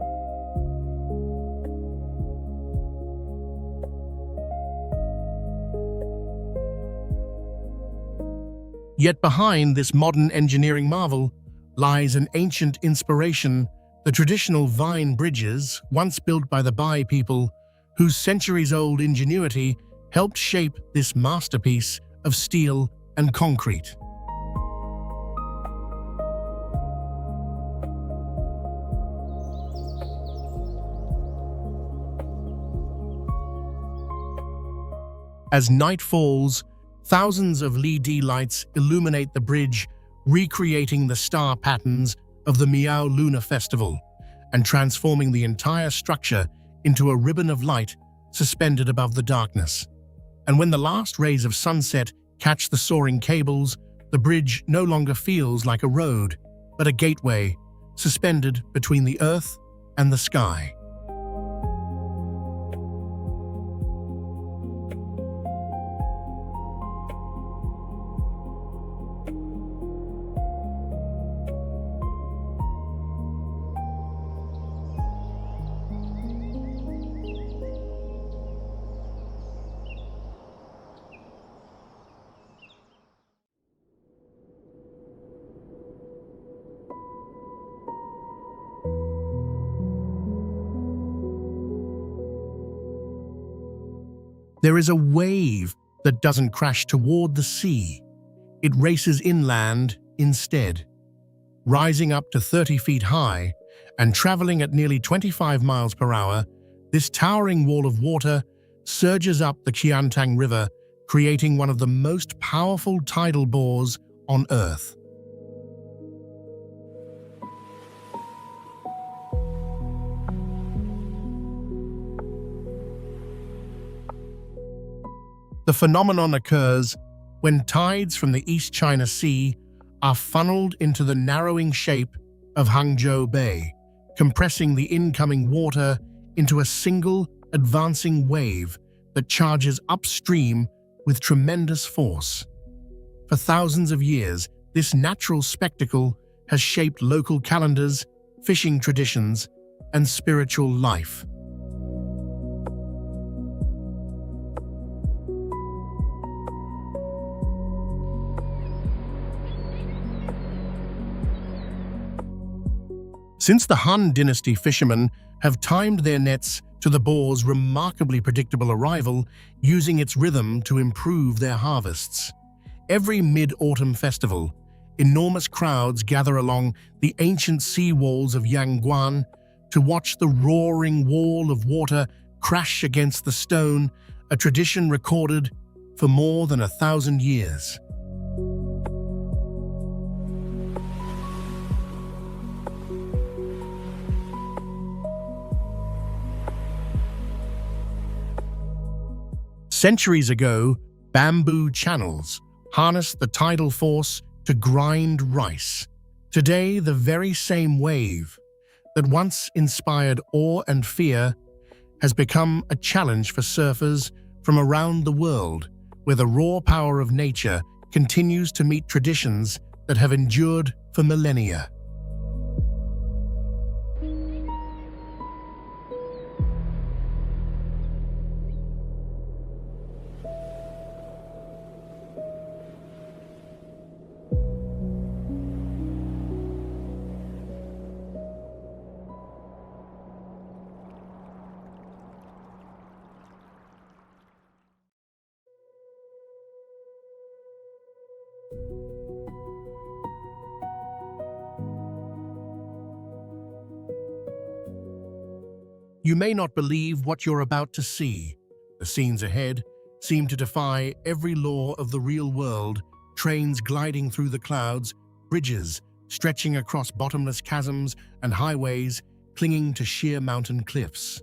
Yet behind this modern engineering marvel lies an ancient inspiration, the traditional vine bridges once built by the Bai people, whose centuries-old ingenuity helped shape this masterpiece of steel and concrete. As night falls, thousands of LED lights illuminate the bridge, recreating the star patterns of the Miao Lunar Festival and transforming the entire structure into a ribbon of light suspended above the darkness. And when the last rays of sunset catch the soaring cables, the bridge no longer feels like a road, but a gateway suspended between the earth and the sky. There is a wave that doesn't crash toward the sea. It races inland instead, rising up to 30 feet high and traveling at nearly 25 miles per hour. This towering wall of water surges up the Qiantang River, creating one of the most powerful tidal bores on Earth. The phenomenon occurs when tides from the East China Sea are funneled into the narrowing shape of Hangzhou Bay, compressing the incoming water into a single advancing wave that charges upstream with tremendous force. For thousands of years, this natural spectacle has shaped local calendars, fishing traditions, and spiritual life. Since the Han Dynasty fishermen have timed their nets to the boar's remarkably predictable arrival, using its rhythm to improve their harvests. Every mid-autumn festival, enormous crowds gather along the ancient sea walls of Yangguan to watch the roaring wall of water crash against the stone, a tradition recorded for more than 1,000 years. Centuries ago, bamboo channels harnessed the tidal force to grind rice. Today, the very same wave that once inspired awe and fear has become a challenge for surfers from around the world, where the raw power of nature continues to meet traditions that have endured for millennia. You may not believe what you're about to see. The scenes ahead seem to defy every law of the real world, trains gliding through the clouds, bridges stretching across bottomless chasms, and highways clinging to sheer mountain cliffs.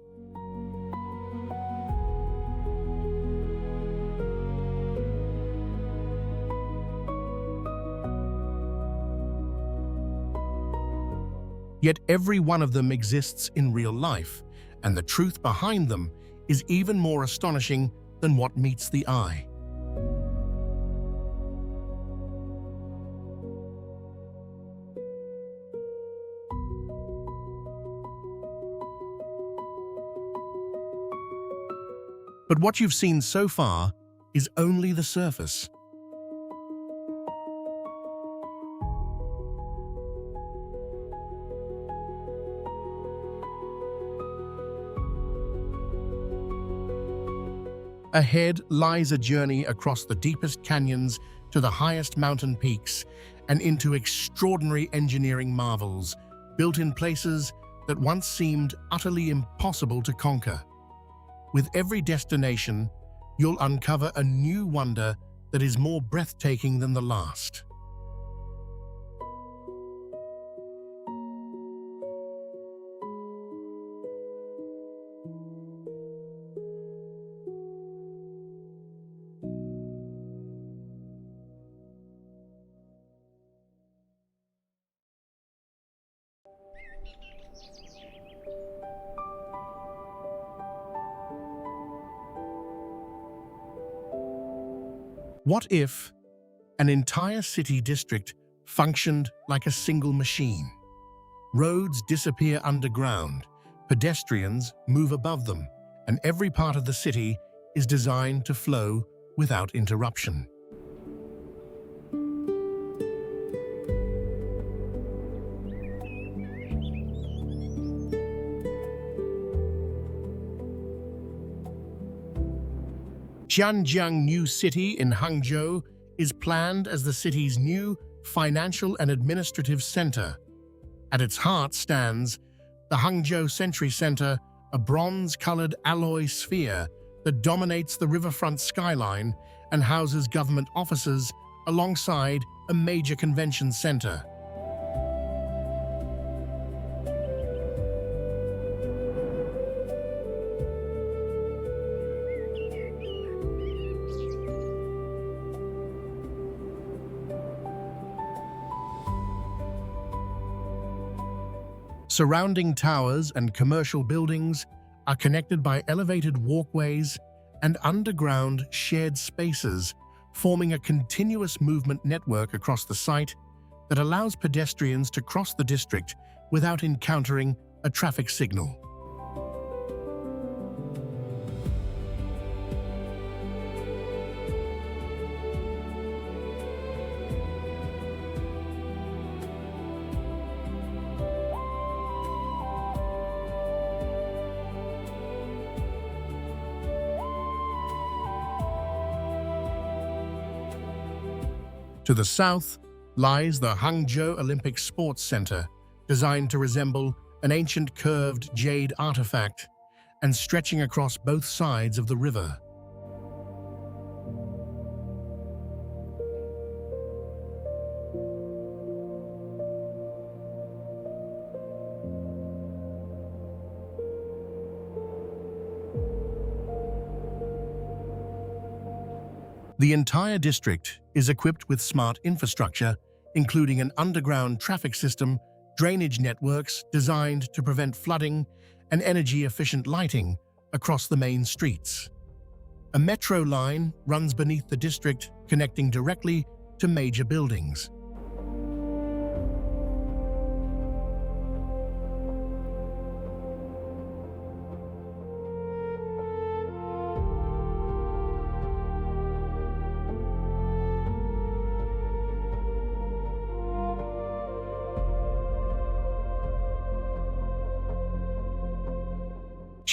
Yet every one of them exists in real life, and the truth behind them is even more astonishing than what meets the eye. But what you've seen so far is only the surface. Ahead lies a journey across the deepest canyons to the highest mountain peaks and into extraordinary engineering marvels, built in places that once seemed utterly impossible to conquer. With every destination, you'll uncover a new wonder that is more breathtaking than the last. What if an entire city district functioned like a single machine? Roads disappear underground, pedestrians move above them, and every part of the city is designed to flow without interruption. Zhanjiang New City in Hangzhou is planned as the city's new financial and administrative center. At its heart stands the Hangzhou Century Center, a bronze-colored alloy sphere that dominates the riverfront skyline and houses government offices alongside a major convention center. Surrounding towers and commercial buildings are connected by elevated walkways and underground shared spaces, forming a continuous movement network across the site that allows pedestrians to cross the district without encountering a traffic signal. To the south lies the Hangzhou Olympic Sports Center, designed to resemble an ancient curved jade artifact and stretching across both sides of the river. The entire district is equipped with smart infrastructure, including an underground traffic system, drainage networks designed to prevent flooding, and energy-efficient lighting across the main streets. A metro line runs beneath the district, connecting directly to major buildings.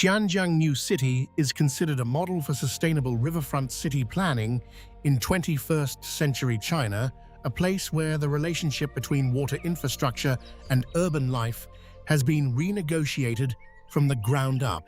Xianjiang New City is considered a model for sustainable riverfront city planning in 21st century China, a place where the relationship between water infrastructure and urban life has been renegotiated from the ground up.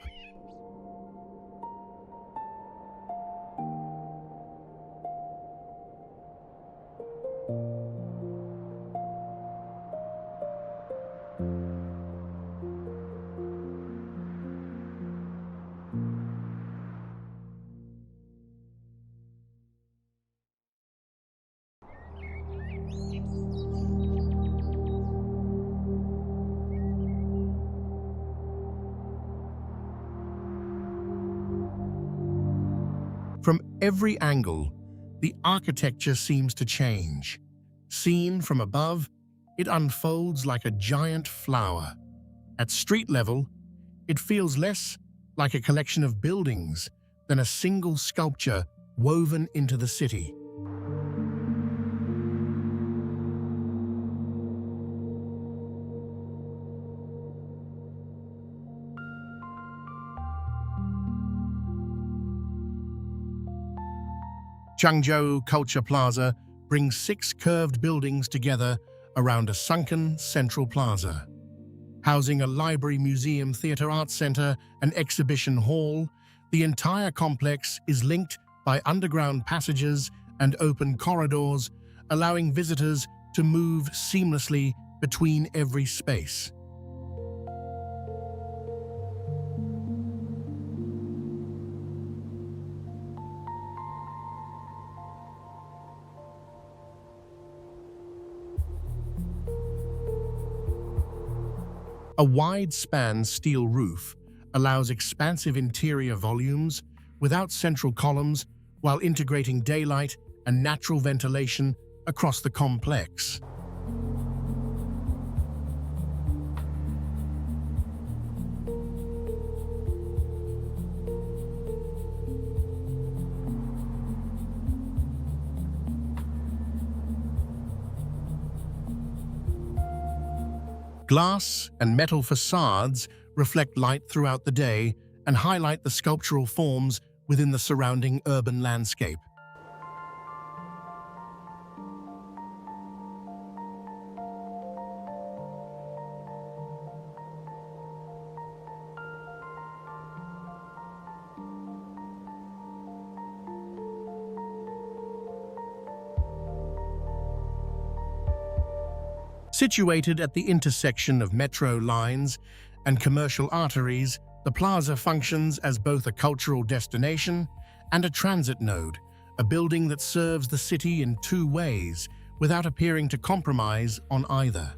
From every angle, the architecture seems to change. Seen from above, it unfolds like a giant flower. At street level, it feels less like a collection of buildings than a single sculpture woven into the city. Changzhou Culture Plaza brings 6 curved buildings together around a sunken central plaza. Housing a library, museum, theater, arts center, and exhibition hall, the entire complex is linked by underground passages and open corridors, allowing visitors to move seamlessly between every space. A wide-span steel roof allows expansive interior volumes without central columns while integrating daylight and natural ventilation across the complex. Glass and metal facades reflect light throughout the day and highlight the sculptural forms within the surrounding urban landscape. Situated at the intersection of metro lines and commercial arteries, the plaza functions as both a cultural destination and a transit node, a building that serves the city in 2 ways without appearing to compromise on either.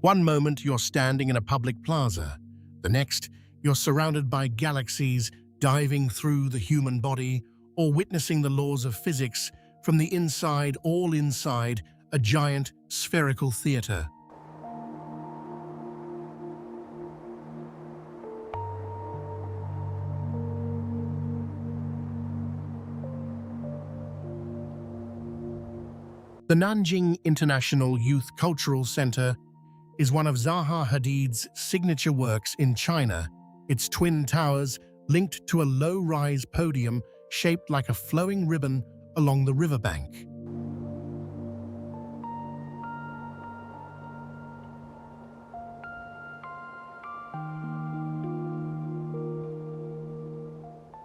One moment you're standing in a public plaza, the next you're surrounded by galaxies diving through the human body or witnessing the laws of physics from the inside, all inside a giant spherical theater. The Nanjing International Youth Cultural Center is one of Zaha Hadid's signature works in China. Its twin towers linked to a low-rise podium shaped like a flowing ribbon along the riverbank.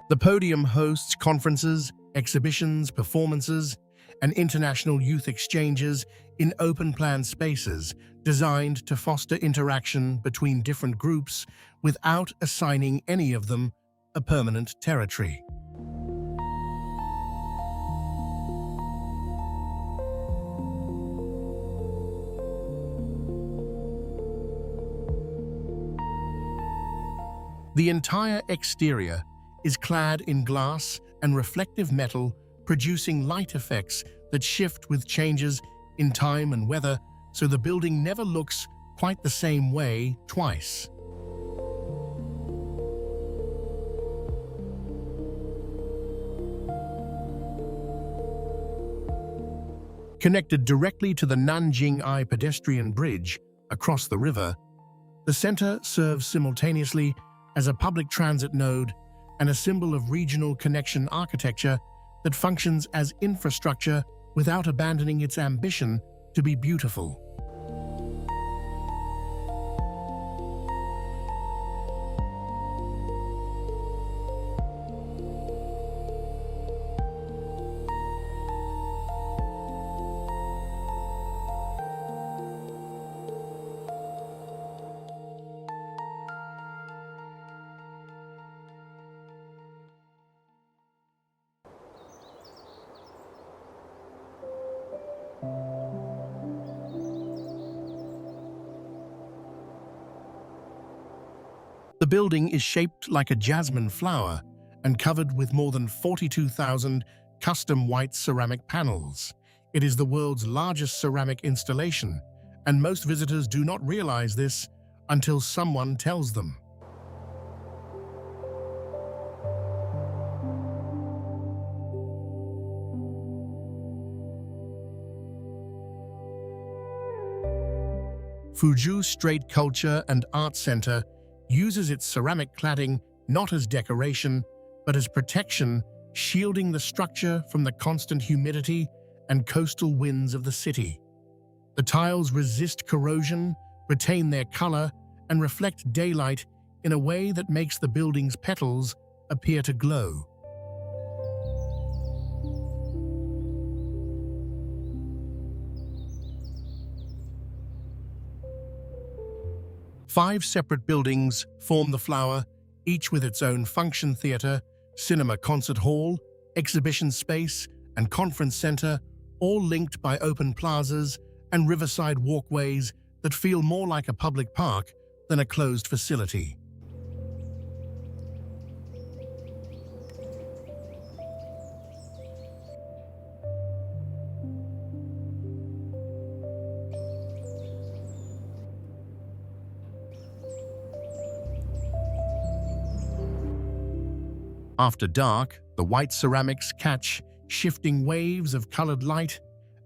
The podium hosts conferences, exhibitions, performances, and international youth exchanges in open-plan spaces designed to foster interaction between different groups without assigning any of them a permanent territory. The entire exterior is clad in glass and reflective metal, producing light effects that shift with changes in time and weather, so the building never looks quite the same way twice. Connected directly to the Nanjing-I pedestrian bridge across the river, the center serves simultaneously as a public transit node and a symbol of regional connection architecture that functions as infrastructure without abandoning its ambition to be beautiful. The building is shaped like a jasmine flower and covered with more than 42,000 custom white ceramic panels. It is the world's largest ceramic installation, and most visitors do not realize this until someone tells them. Fuzhou Strait Culture and Art Center uses its ceramic cladding not as decoration, but as protection, shielding the structure from the constant humidity and coastal winds of the city. The tiles resist corrosion, retain their color, and reflect daylight in a way that makes the building's petals appear to glow. Five separate buildings form the flower, each with its own function theater, cinema concert hall, exhibition space, and conference center, all linked by open plazas and riverside walkways that feel more like a public park than a closed facility. After dark, the white ceramics catch shifting waves of colored light,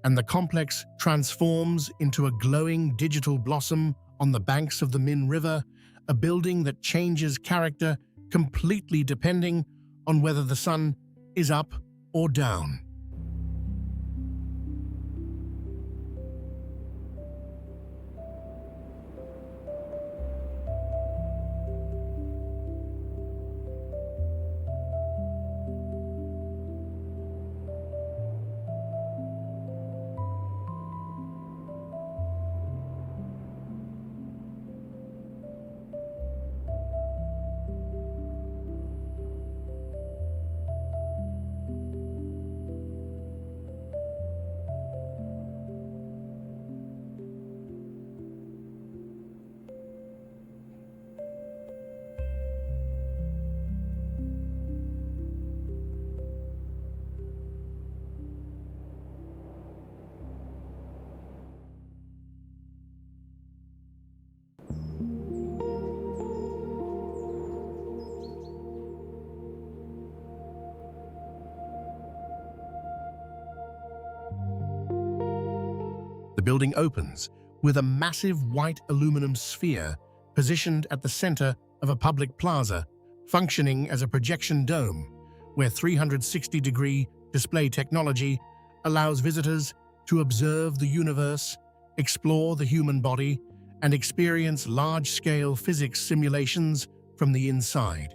and the complex transforms into a glowing digital blossom on the banks of the Min River, a building that changes character completely depending on whether the sun is up or down. The building opens with a massive white aluminum sphere positioned at the center of a public plaza, functioning as a projection dome, where 360-degree display technology allows visitors to observe the universe, explore the human body, and experience large-scale physics simulations from the inside.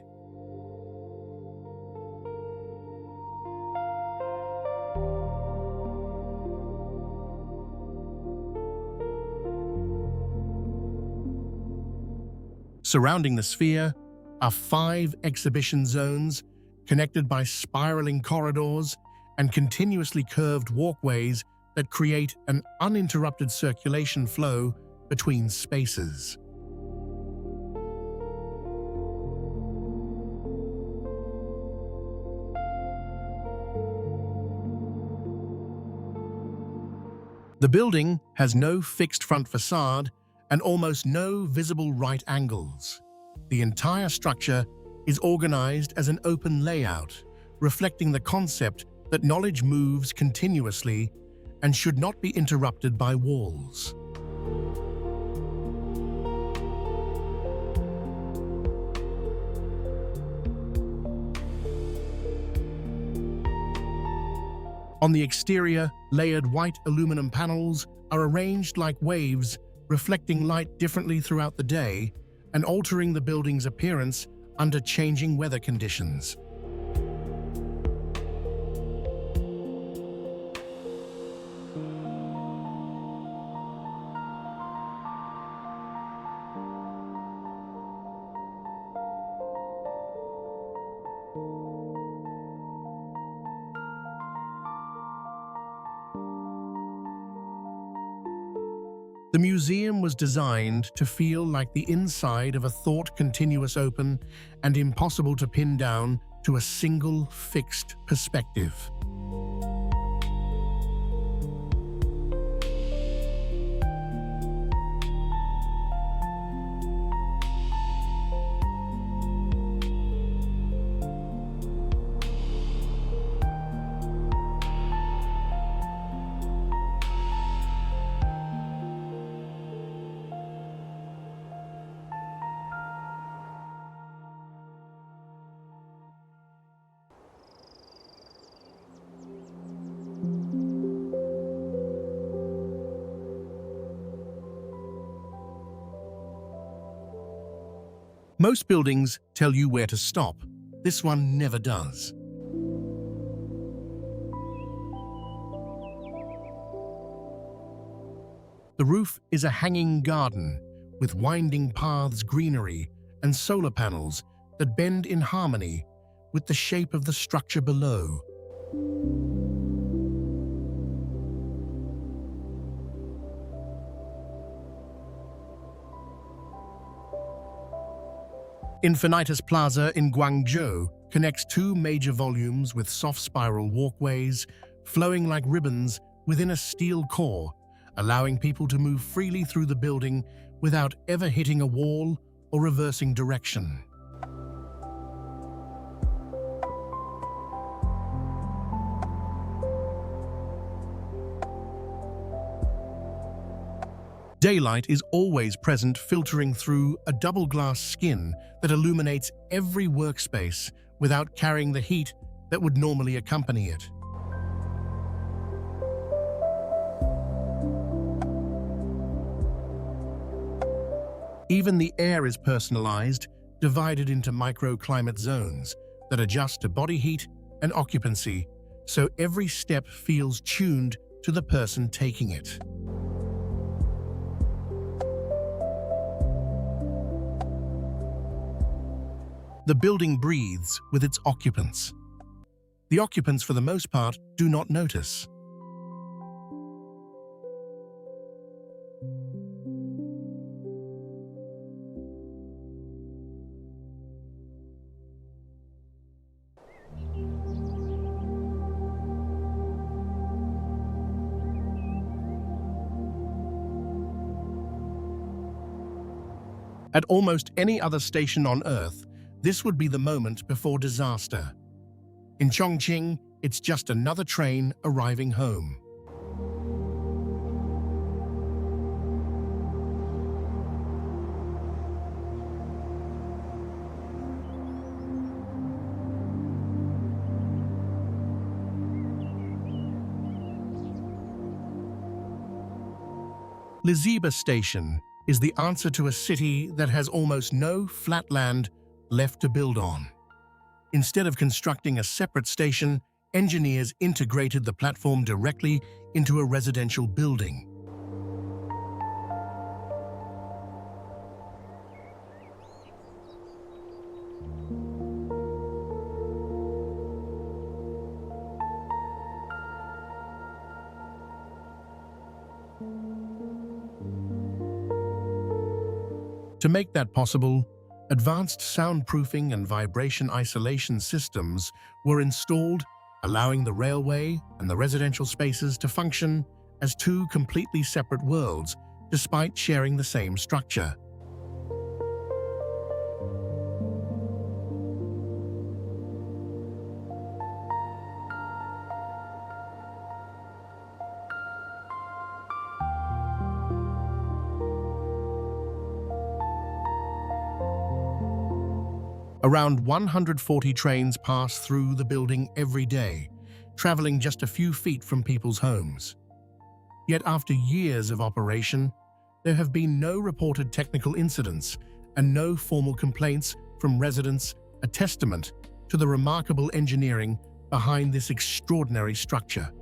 Surrounding the sphere are 5 exhibition zones connected by spiraling corridors and continuously curved walkways that create an uninterrupted circulation flow between spaces. The building has no fixed front facade and almost no visible right angles. The entire structure is organized as an open layout, reflecting the concept that knowledge moves continuously and should not be interrupted by walls. On the exterior, layered white aluminum panels are arranged like waves, reflecting light differently throughout the day and altering the building's appearance under changing weather conditions. The museum was designed to feel like the inside of a thought-continuous open and impossible to pin down to a single fixed perspective. Most buildings tell you where to stop. This one never does. The roof is a hanging garden with winding paths, greenery, and solar panels that bend in harmony with the shape of the structure below. Infinitus Plaza in Guangzhou connects 2 major volumes with soft spiral walkways flowing like ribbons within a steel core, allowing people to move freely through the building without ever hitting a wall or reversing direction. Daylight is always present, filtering through a double glass skin that illuminates every workspace without carrying the heat that would normally accompany it. Even the air is personalized, divided into microclimate zones that adjust to body heat and occupancy, so every step feels tuned to the person taking it. The building breathes with its occupants. The occupants, for the most part, do not notice. At almost any other station on Earth, this would be the moment before disaster. In Chongqing, it's just another train arriving home. Liziba Station is the answer to a city that has almost no flat land left to build on. Instead of constructing a separate station, engineers integrated the platform directly into a residential building. To make that possible, advanced soundproofing and vibration isolation systems were installed, allowing the railway and the residential spaces to function as two completely separate worlds despite sharing the same structure. Around 140 trains pass through the building every day, traveling just a few feet from people's homes. Yet after years of operation, there have been no reported technical incidents and no formal complaints from residents, a testament to the remarkable engineering behind this extraordinary structure.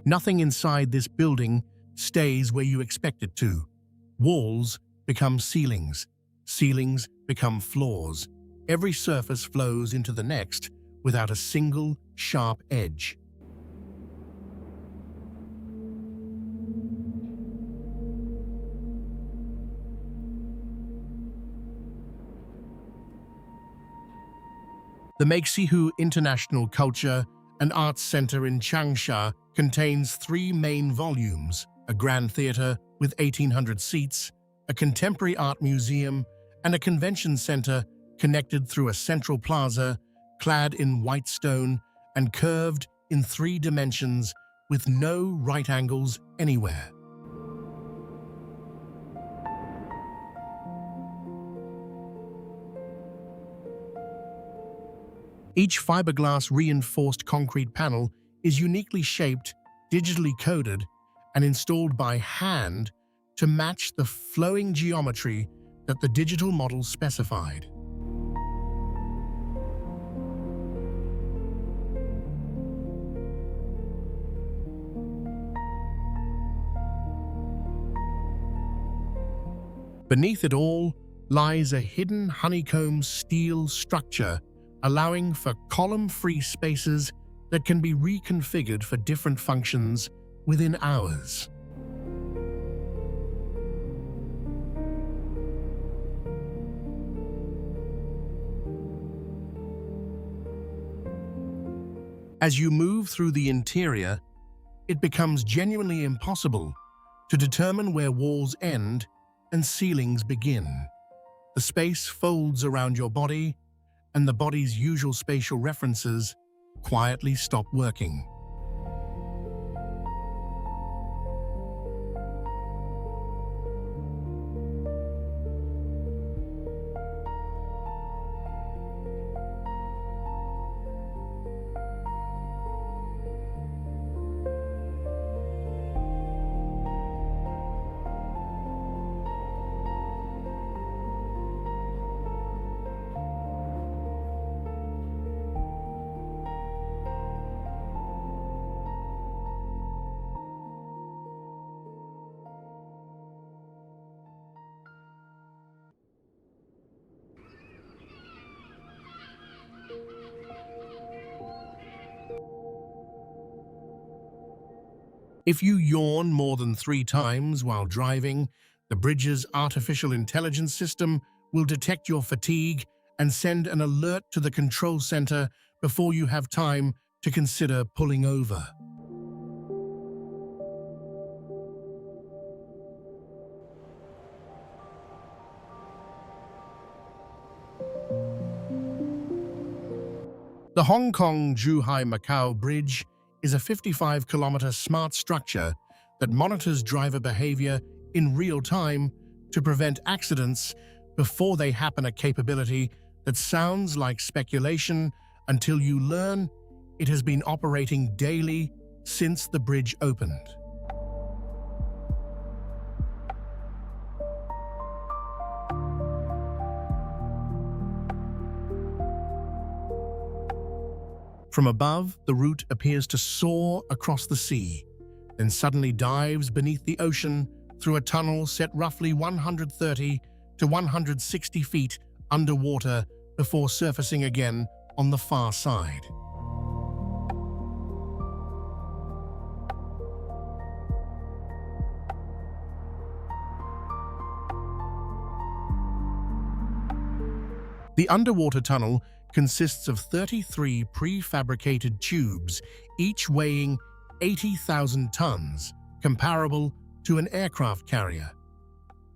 Nothing inside this building stays where you expect it to. Walls become ceilings. Ceilings become floors. Every surface flows into the next without a single sharp edge. The Meixihu International Culture and Arts Center in Changsha contains 3 main volumes: a grand theater with 1,800 seats, a contemporary art museum, and a convention center connected through a central plaza clad in white stone and curved in 3 dimensions with no right angles anywhere. Each fiberglass reinforced concrete panel is uniquely shaped, digitally coded, and installed by hand to match the flowing geometry that the digital model specified. Beneath it all lies a hidden honeycomb steel structure, allowing for column-free spaces that can be reconfigured for different functions within hours. As you move through the interior, it becomes genuinely impossible to determine where walls end and ceilings begin. The space folds around your body, and the body's usual spatial references quietly stop working. If you yawn more than 3 times while driving, the bridge's artificial intelligence system will detect your fatigue and send an alert to the control center before you have time to consider pulling over. The Hong Kong-Zhuhai-Macau Bridge is a 55-kilometer smart structure that monitors driver behavior in real time to prevent accidents before they happen, a capability that sounds like speculation until you learn it has been operating daily since the bridge opened. From above, the route appears to soar across the sea, then suddenly dives beneath the ocean through a tunnel set roughly 130 to 160 feet underwater before surfacing again on the far side. The underwater tunnel consists of 33 prefabricated tubes, each weighing 80,000 tons, comparable to an aircraft carrier.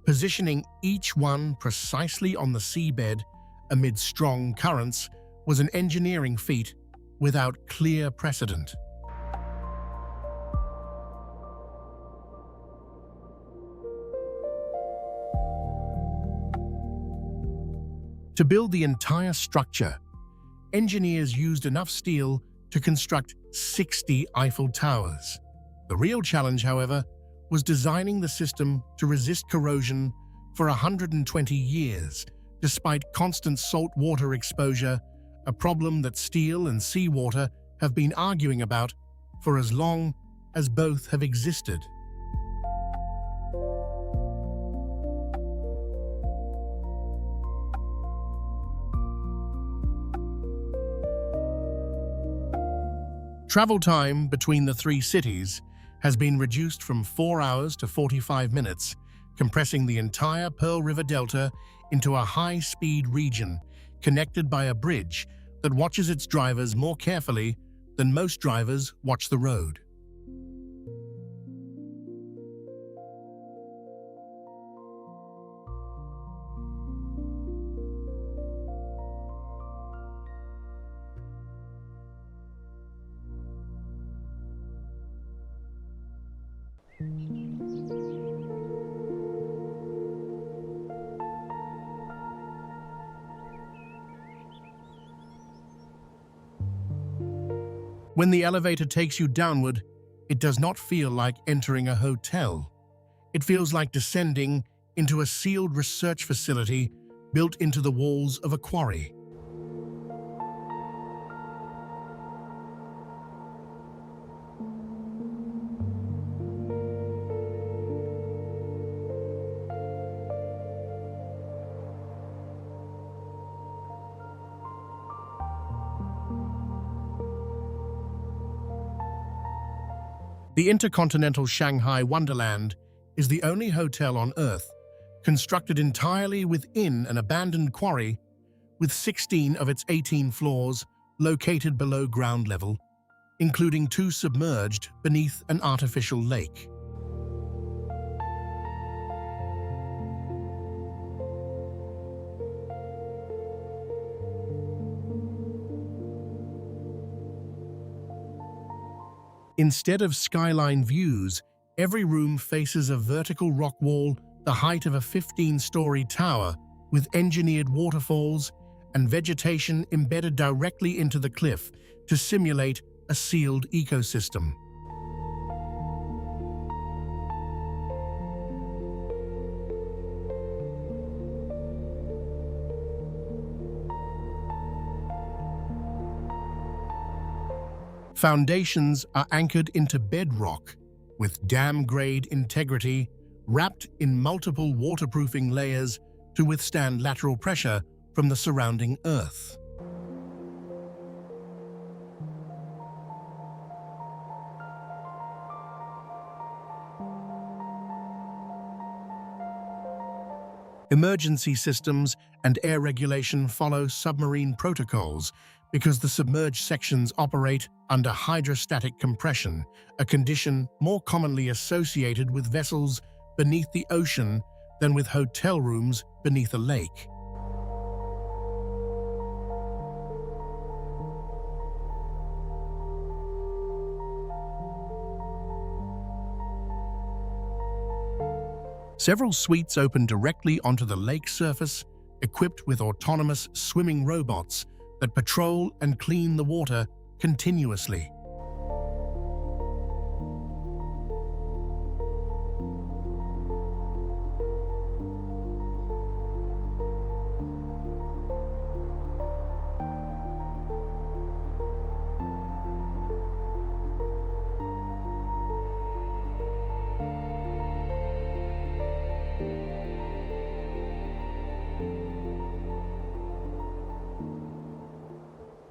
Positioning each one precisely on the seabed amid strong currents was an engineering feat without clear precedent. To build the entire structure, engineers used enough steel to construct 60 Eiffel Towers. The real challenge, however, was designing the system to resist corrosion for 120 years, despite constant salt water exposure, a problem that steel and seawater have been arguing about for as long as both have existed. Travel time between the three cities has been reduced from 4 hours to 45 minutes, compressing the entire Pearl River Delta into a high-speed region connected by a bridge that watches its drivers more carefully than most drivers watch the road. When the elevator takes you downward, it does not feel like entering a hotel. It feels like descending into a sealed research facility built into the walls of a quarry. The Intercontinental Shanghai Wonderland is the only hotel on Earth constructed entirely within an abandoned quarry, with 16 of its 18 floors located below ground level, including 2 submerged beneath an artificial lake. Instead of skyline views, every room faces a vertical rock wall the height of a 15-story tower, with engineered waterfalls and vegetation embedded directly into the cliff to simulate a sealed ecosystem. Foundations are anchored into bedrock with dam-grade integrity, wrapped in multiple waterproofing layers to withstand lateral pressure from the surrounding earth. Emergency systems and air regulation follow submarine protocols because the submerged sections operate under hydrostatic compression, a condition more commonly associated with vessels beneath the ocean than with hotel rooms beneath a lake. Several suites open directly onto the lake surface, equipped with autonomous swimming robots that patrol and clean the water continuously.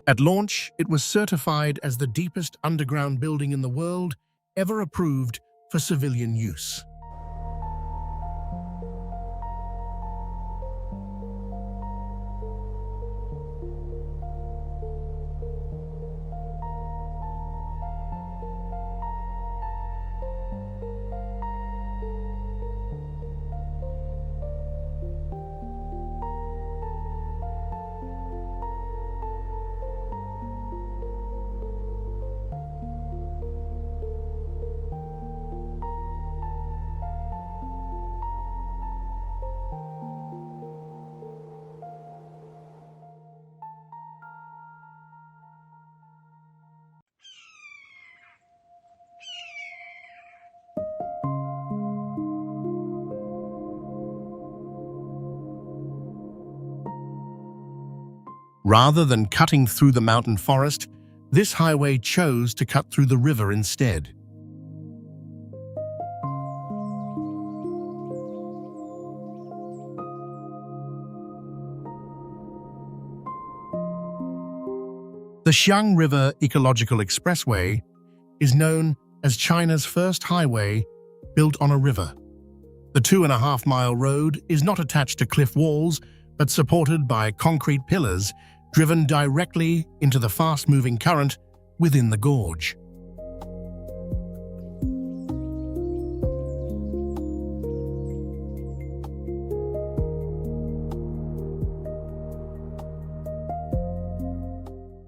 At launch, it was certified as the deepest underground building in the world ever approved for civilian use. Rather than cutting through the mountain forest, this highway chose to cut through the river instead. The Xiang River Ecological Expressway is known as China's first highway built on a river. The 2.5-mile road is not attached to cliff walls, but supported by concrete pillars driven directly into the fast-moving current within the gorge.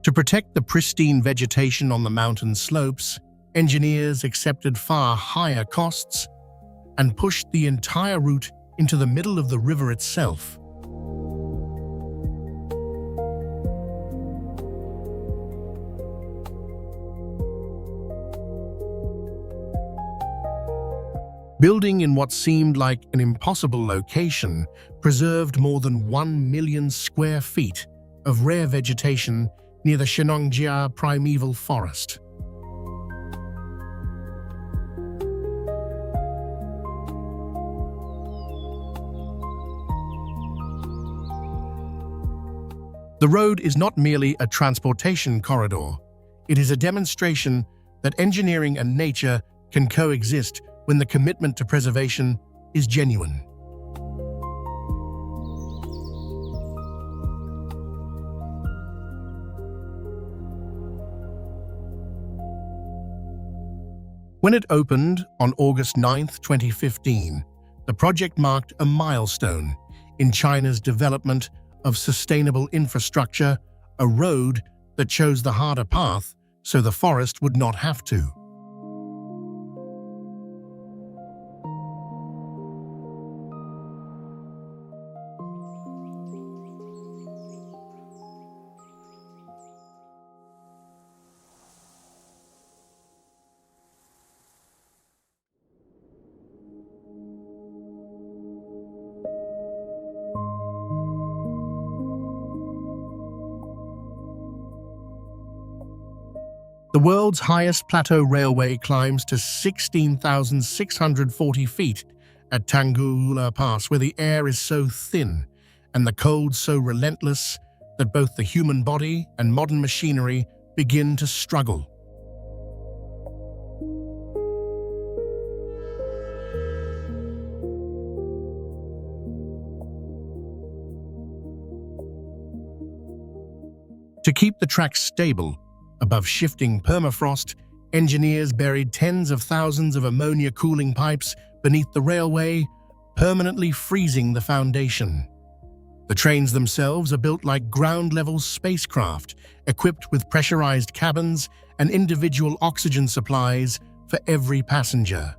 To protect the pristine vegetation on the mountain slopes, engineers accepted far higher costs and pushed the entire route into the middle of the river itself. Building in what seemed like an impossible location, preserved more than 1 million square feet of rare vegetation near the Shenongjia primeval forest. The road is not merely a transportation corridor. It is a demonstration that engineering and nature can coexist when the commitment to preservation is genuine. When it opened on August 9, 2015, the project marked a milestone in China's development of sustainable infrastructure, a road that chose the harder path so the forest would not have to. The world's highest plateau railway climbs to 16,640 feet at Tanggula Pass, where the air is so thin and the cold so relentless that both the human body and modern machinery begin to struggle. To keep the tracks stable above shifting permafrost, engineers buried tens of thousands of ammonia cooling pipes beneath the railway, permanently freezing the foundation. The trains themselves are built like ground-level spacecraft, equipped with pressurized cabins and individual oxygen supplies for every passenger.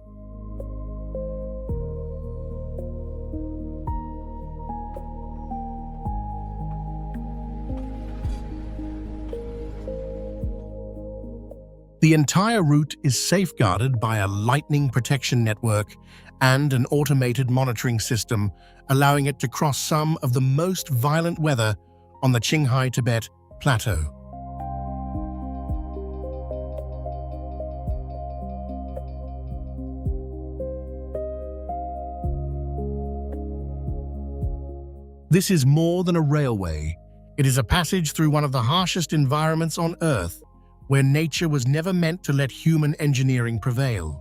The entire route is safeguarded by a lightning protection network and an automated monitoring system, allowing it to cross some of the most violent weather on the Qinghai Tibet Plateau. This is more than a railway. It is a passage through one of the harshest environments on Earth, where nature was never meant to let human engineering prevail.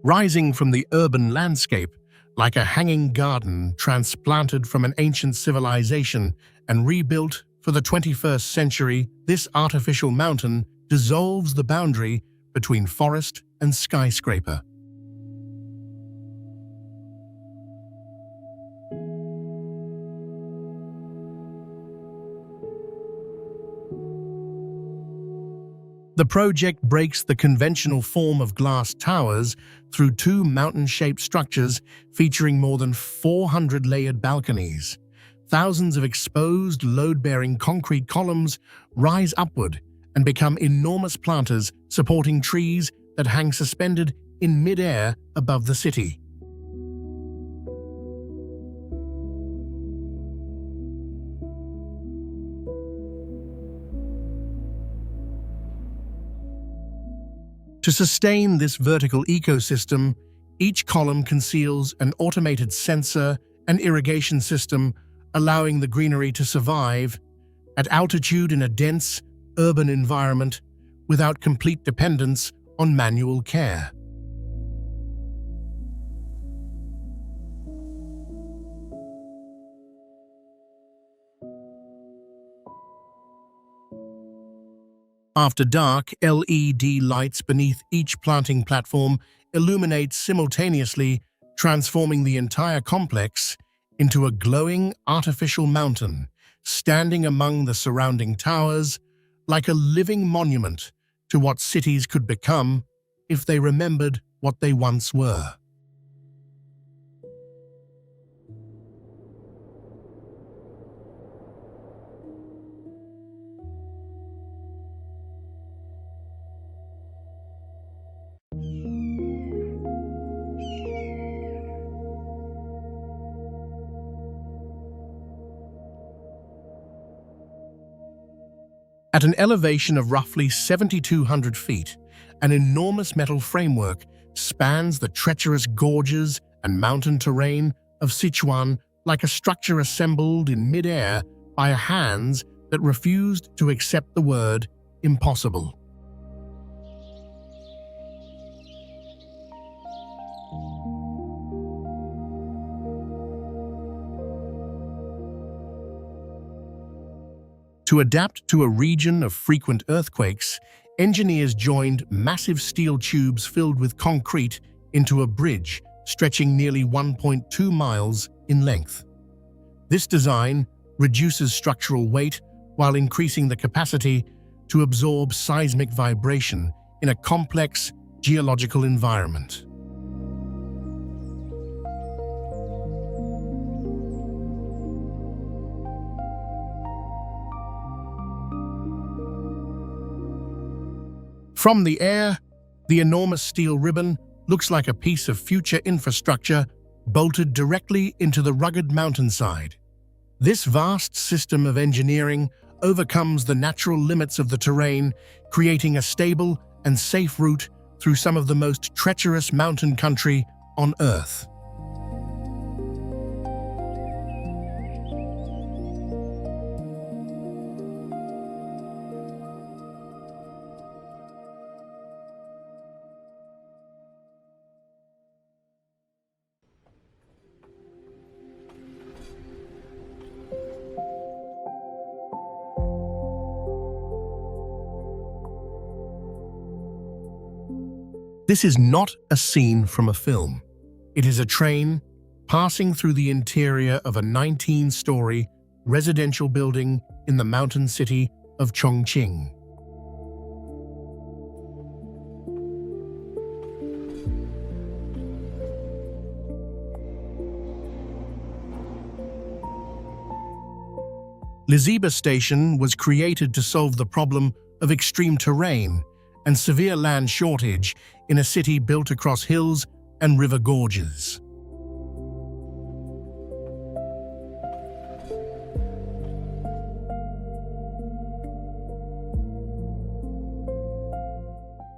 Rising from the urban landscape, like a hanging garden transplanted from an ancient civilization and rebuilt for the 21st century, this artificial mountain dissolves the boundary between forest and skyscraper. The project breaks the conventional form of glass towers through two mountain-shaped structures featuring more than 400 layered balconies. Thousands of exposed, load-bearing concrete columns rise upward and become enormous planters supporting trees that hang suspended in mid-air above the city. To sustain this vertical ecosystem, each column conceals an automated sensor and irrigation system, allowing the greenery to survive at altitude in a dense, urban environment without complete dependence on manual care. After dark, LED lights beneath each planting platform illuminate simultaneously, transforming the entire complex into a glowing artificial mountain, standing among the surrounding towers like a living monument to what cities could become if they remembered what they once were. At an elevation of roughly 7,200 feet, an enormous metal framework spans the treacherous gorges and mountain terrain of Sichuan like a structure assembled in mid-air by hands that refused to accept the word impossible. To adapt to a region of frequent earthquakes, engineers joined massive steel tubes filled with concrete into a bridge stretching nearly 1.2 miles in length. This design reduces structural weight while increasing the capacity to absorb seismic vibration in a complex geological environment. From the air, the enormous steel ribbon looks like a piece of future infrastructure bolted directly into the rugged mountainside. This vast system of engineering overcomes the natural limits of the terrain, creating a stable and safe route through some of the most treacherous mountain country on Earth. This is not a scene from a film. It is a train passing through the interior of a 19-story residential building in the mountain city of Chongqing. Liziba Station was created to solve the problem of extreme terrain and severe land shortage in a city built across hills and river gorges.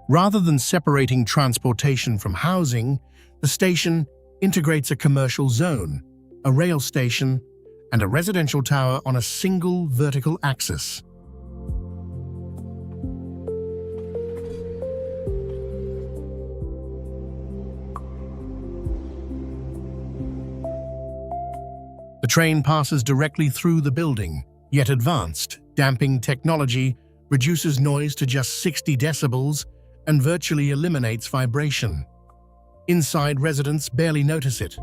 Rather than separating transportation from housing, the station integrates a commercial zone, a rail station, and a residential tower on a single vertical axis. The train passes directly through the building, yet advanced damping technology reduces noise to just 60 decibels and virtually eliminates vibration. Inside, residents barely notice it.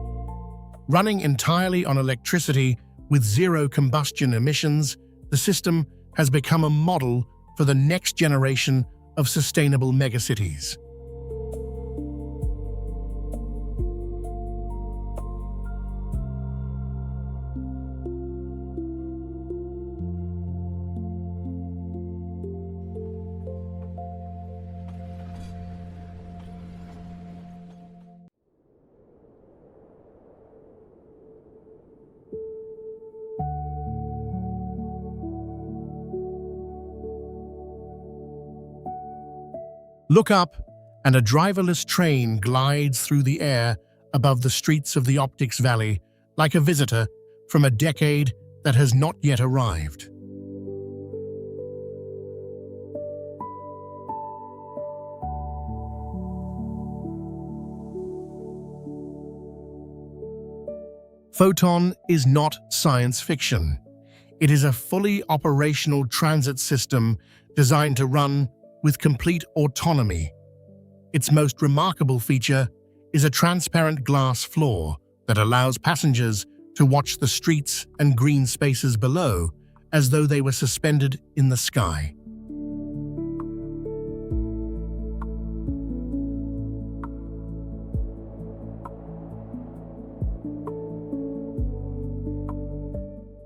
Running entirely on electricity with zero combustion emissions, the system has become a model for the next generation of sustainable megacities. Look up, and a driverless train glides through the air above the streets of the Optics Valley like a visitor from a decade that has not yet arrived. Photon is not science fiction. It is a fully operational transit system designed to run with complete autonomy. Its most remarkable feature is a transparent glass floor that allows passengers to watch the streets and green spaces below as though they were suspended in the sky.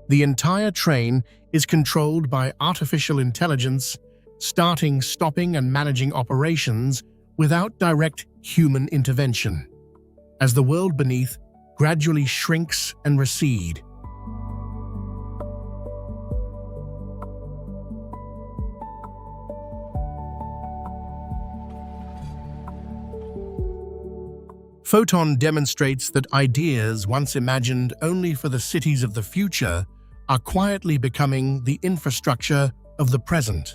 The entire train is controlled by artificial intelligence, starting, stopping, and managing operations without direct human intervention, as the world beneath gradually shrinks and recedes. Photon demonstrates that ideas once imagined only for the cities of the future are quietly becoming the infrastructure of the present.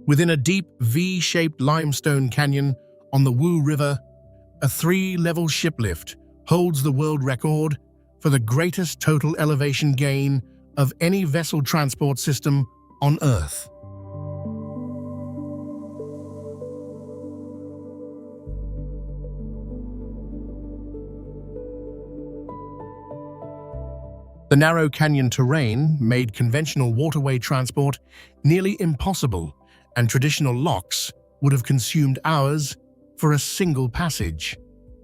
Within a deep V-shaped limestone canyon on the Wu River, a 3-level shiplift holds the world record for the greatest total elevation gain of any vessel transport system on Earth. The narrow canyon terrain made conventional waterway transport nearly impossible, and traditional locks would have consumed hours for a single passage.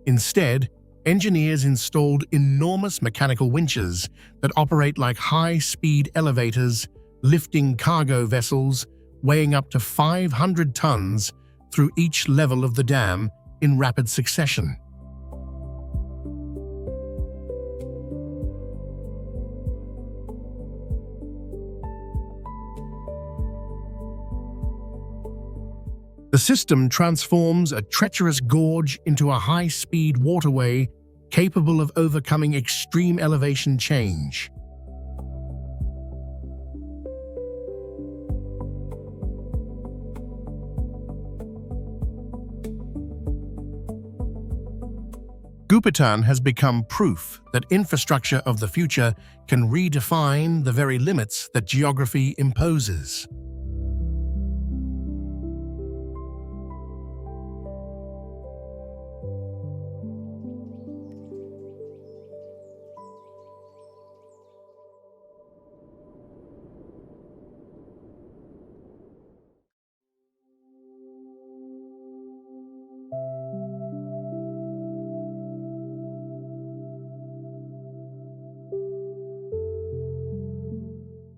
Instead, engineers installed enormous mechanical winches that operate like high-speed elevators, lifting cargo vessels weighing up to 500 tons through each level of the dam in rapid succession. The system transforms a treacherous gorge into a high-speed waterway capable of overcoming extreme elevation change. Yucatan has become proof that infrastructure of the future can redefine the very limits that geography imposes.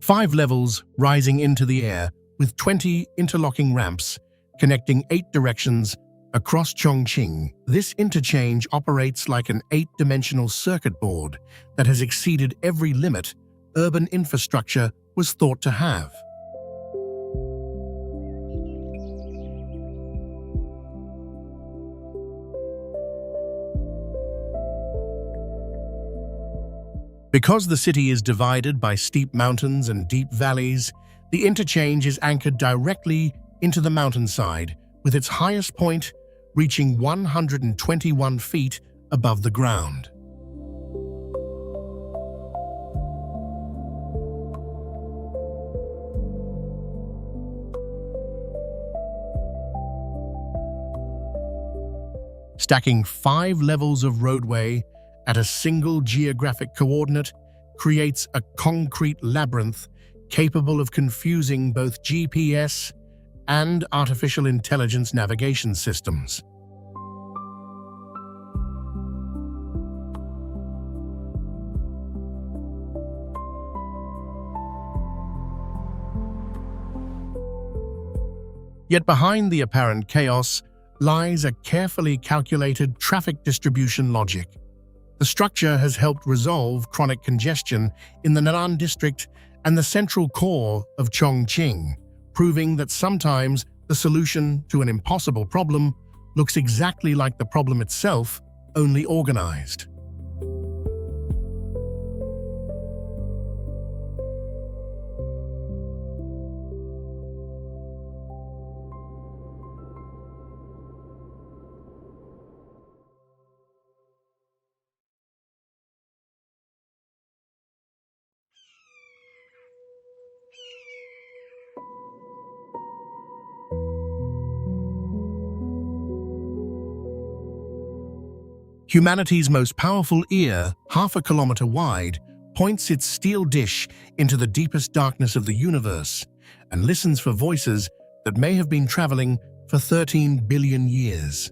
Five levels rising into the air with 20 interlocking ramps connecting 8 directions across Chongqing. This interchange operates like an 8-dimensional circuit board that has exceeded every limit urban infrastructure was thought to have. Because the city is divided by steep mountains and deep valleys, the interchange is anchored directly into the mountainside, with its highest point reaching 121 feet above the ground. Stacking 5 levels of roadway at a single geographic coordinate creates a concrete labyrinth capable of confusing both GPS and artificial intelligence navigation systems. Yet behind the apparent chaos lies a carefully calculated traffic distribution logic. The structure has helped resolve chronic congestion in the Nanan district and the central core of Chongqing, proving that sometimes the solution to an impossible problem looks exactly like the problem itself, only organized. Humanity's most powerful ear, half a kilometer wide, points its steel dish into the deepest darkness of the universe and listens for voices that may have been traveling for 13 billion years.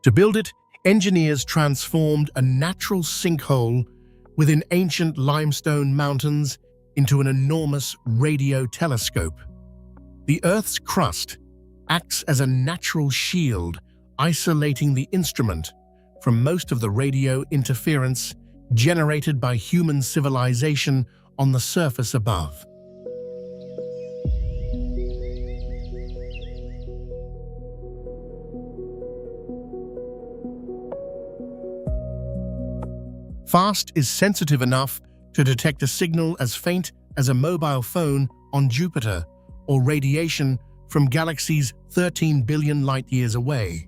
To build it, engineers transformed a natural sinkhole within ancient limestone mountains into an enormous radio telescope. The Earth's crust acts as a natural shield, isolating the instrument from most of the radio interference generated by human civilization on the surface above. FAST is sensitive enough to detect a signal as faint as a mobile phone on Jupiter or radiation from galaxies 13 billion light-years away.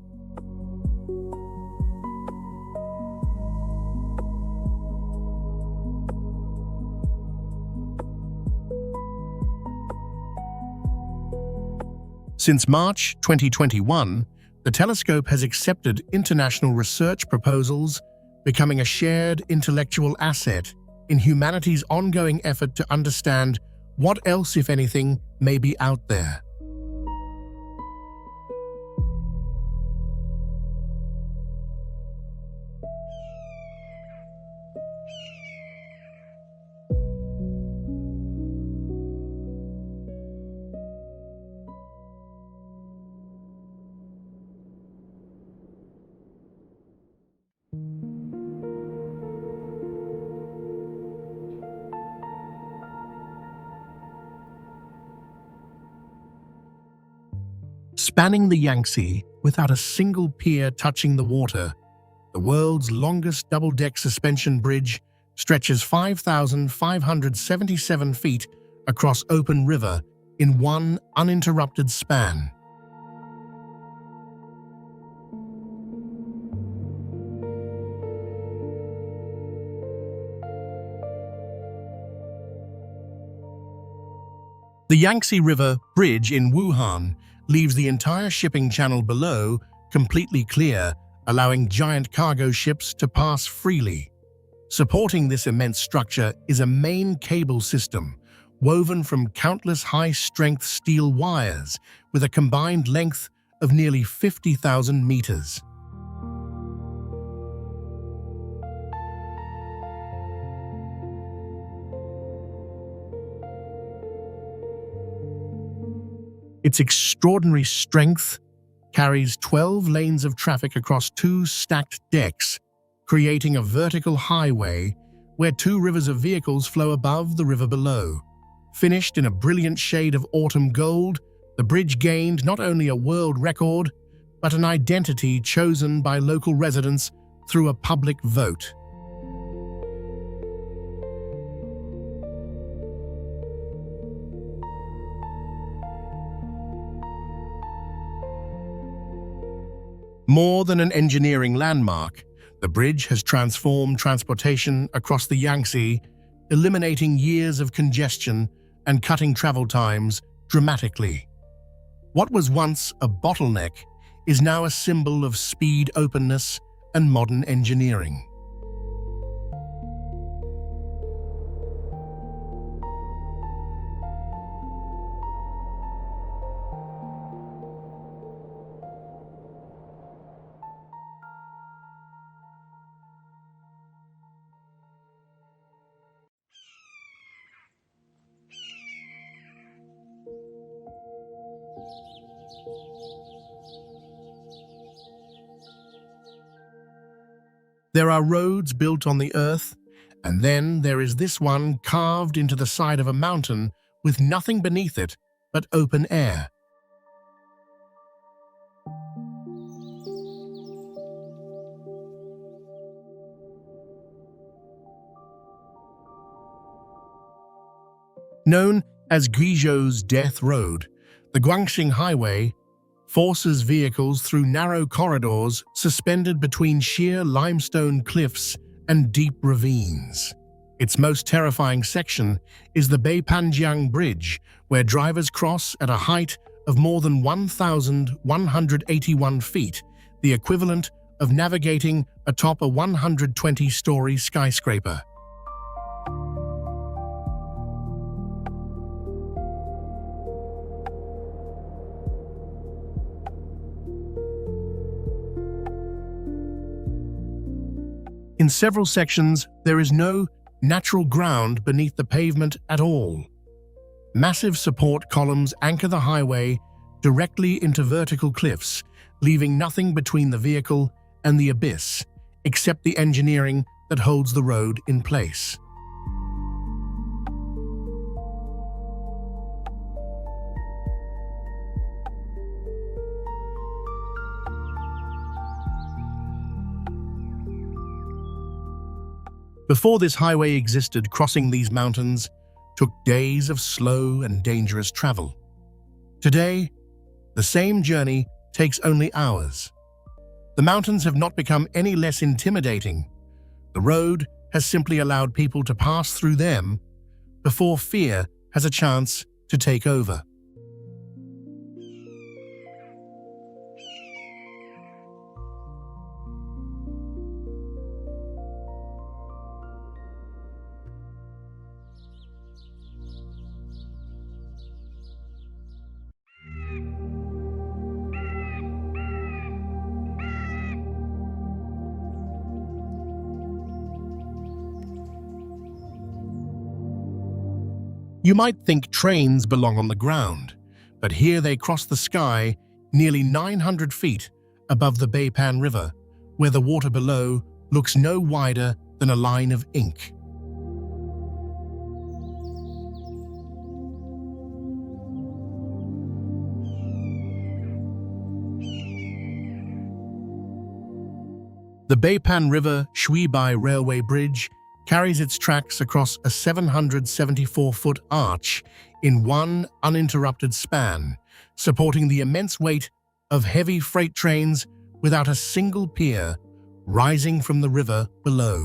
Since March 2021, the telescope has accepted international research proposals, becoming a shared intellectual asset in humanity's ongoing effort to understand what else, if anything, may be out there. Spanning the Yangtze without a single pier touching the water, the world's longest double-deck suspension bridge stretches 5,577 feet across open river in one uninterrupted span. The Yangtze River Bridge in Wuhan leaves the entire shipping channel below completely clear, allowing giant cargo ships to pass freely. Supporting this immense structure is a main cable system, woven from countless high-strength steel wires with a combined length of nearly 50,000 meters. Its extraordinary strength carries 12 lanes of traffic across two stacked decks, creating a vertical highway where two rivers of vehicles flow above the river below. Finished in a brilliant shade of autumn gold, the bridge gained not only a world record, but an identity chosen by local residents through a public vote. More than an engineering landmark, the bridge has transformed transportation across the Yangtze, eliminating years of congestion and cutting travel times dramatically. What was once a bottleneck is now a symbol of speed, openness, and modern engineering. There are roads built on the earth, and then there is this one carved into the side of a mountain with nothing beneath it but open air. Known as Guizhou's Death Road, the Guangxing Highway forces vehicles through narrow corridors suspended between sheer limestone cliffs and deep ravines. Its most terrifying section is the Beipanjiang Bridge, where drivers cross at a height of more than 1,181 feet, the equivalent of navigating atop a 120-story skyscraper. In several sections, there is no natural ground beneath the pavement at all. Massive support columns anchor the highway directly into vertical cliffs, leaving nothing between the vehicle and the abyss, except the engineering that holds the road in place. Before this highway existed, crossing these mountains took days of slow and dangerous travel. Today, the same journey takes only hours. The mountains have not become any less intimidating. The road has simply allowed people to pass through them before fear has a chance to take over. You might think trains belong on the ground, but here they cross the sky nearly 900 feet above the Beipan River, where the water below looks no wider than a line of ink. The Beipan River Shuibai Railway Bridge carries its tracks across a 774-foot arch in one uninterrupted span, supporting the immense weight of heavy freight trains without a single pier rising from the river below.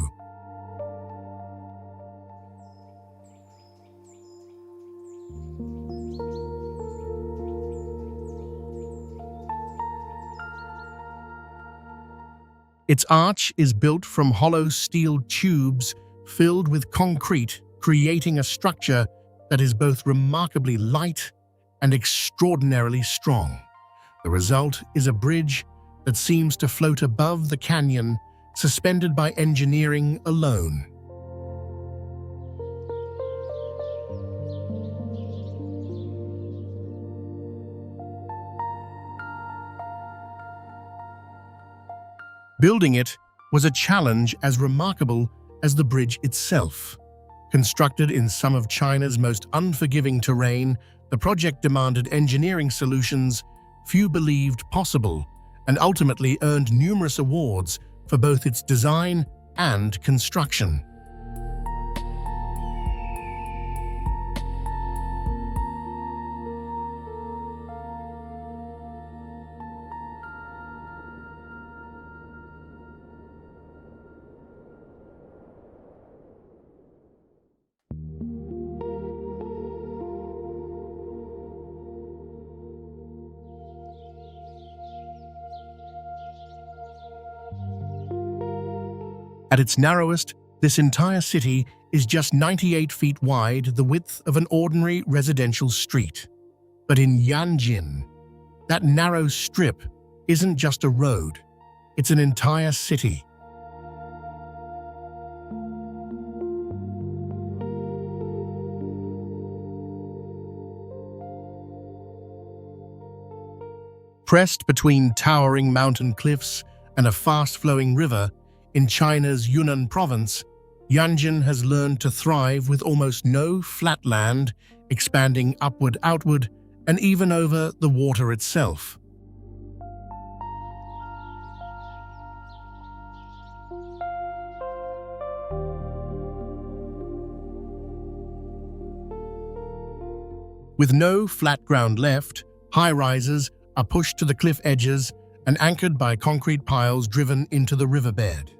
Its arch is built from hollow steel tubes filled with concrete, creating a structure that is both remarkably light and extraordinarily strong. The result is a bridge that seems to float above the canyon, suspended by engineering alone. Building it was a challenge as remarkable as the bridge itself. Constructed in some of China's most unforgiving terrain, the project demanded engineering solutions few believed possible and ultimately earned numerous awards for both its design and construction. At its narrowest, this entire city is just 98 feet wide, the width of an ordinary residential street. But in Yanjin, that narrow strip isn't just a road, it's an entire city. Pressed between towering mountain cliffs and a fast-flowing river, in China's Yunnan province, Yanjin has learned to thrive with almost no flat land, expanding upward, outward, and even over the water itself. With no flat ground left, high-rises are pushed to the cliff edges and anchored by concrete piles driven into the riverbed.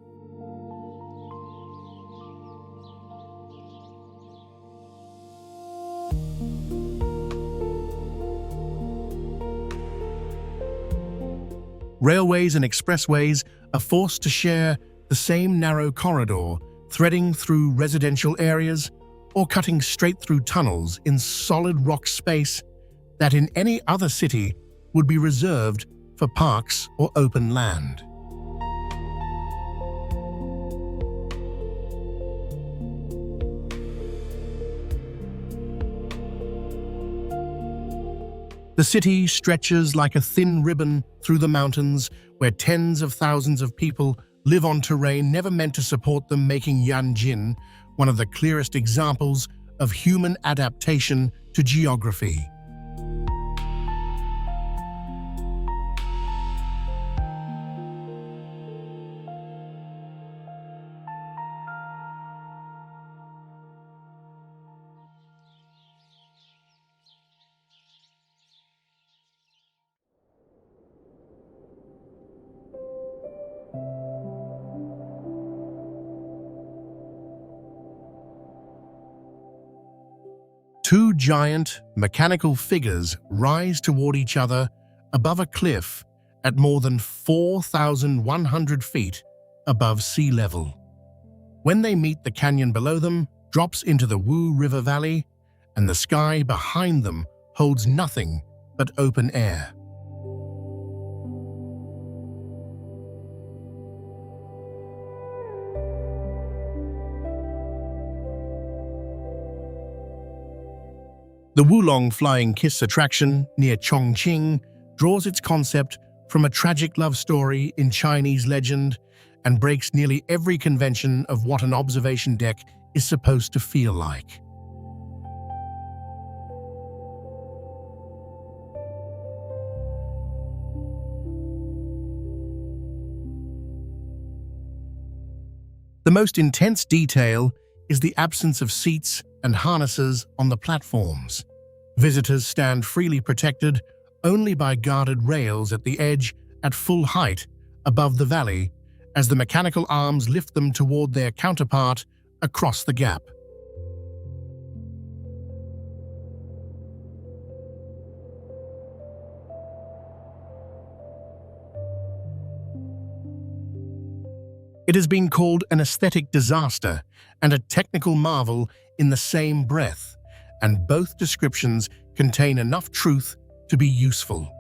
Railways and expressways are forced to share the same narrow corridor, threading through residential areas or cutting straight through tunnels in solid rock space that in any other city would be reserved for parks or open land. The city stretches like a thin ribbon through the mountains where tens of thousands of people live on terrain never meant to support them, making Yanjin one of the clearest examples of human adaptation to geography. Two giant, mechanical figures rise toward each other above a cliff at more than 4,100 feet above sea level. When they meet, the canyon below them drops into the Wu River Valley, and the sky behind them holds nothing but open air. The Wulong Flying Kiss attraction near Chongqing draws its concept from a tragic love story in Chinese legend and breaks nearly every convention of what an observation deck is supposed to feel like. The most intense detail is the absence of seats and harnesses on the platforms. Visitors stand freely protected only by guarded rails at the edge at full height above the valley as the mechanical arms lift them toward their counterpart across the gap. It has been called an aesthetic disaster and a technical marvel in the same breath, and both descriptions contain enough truth to be useful.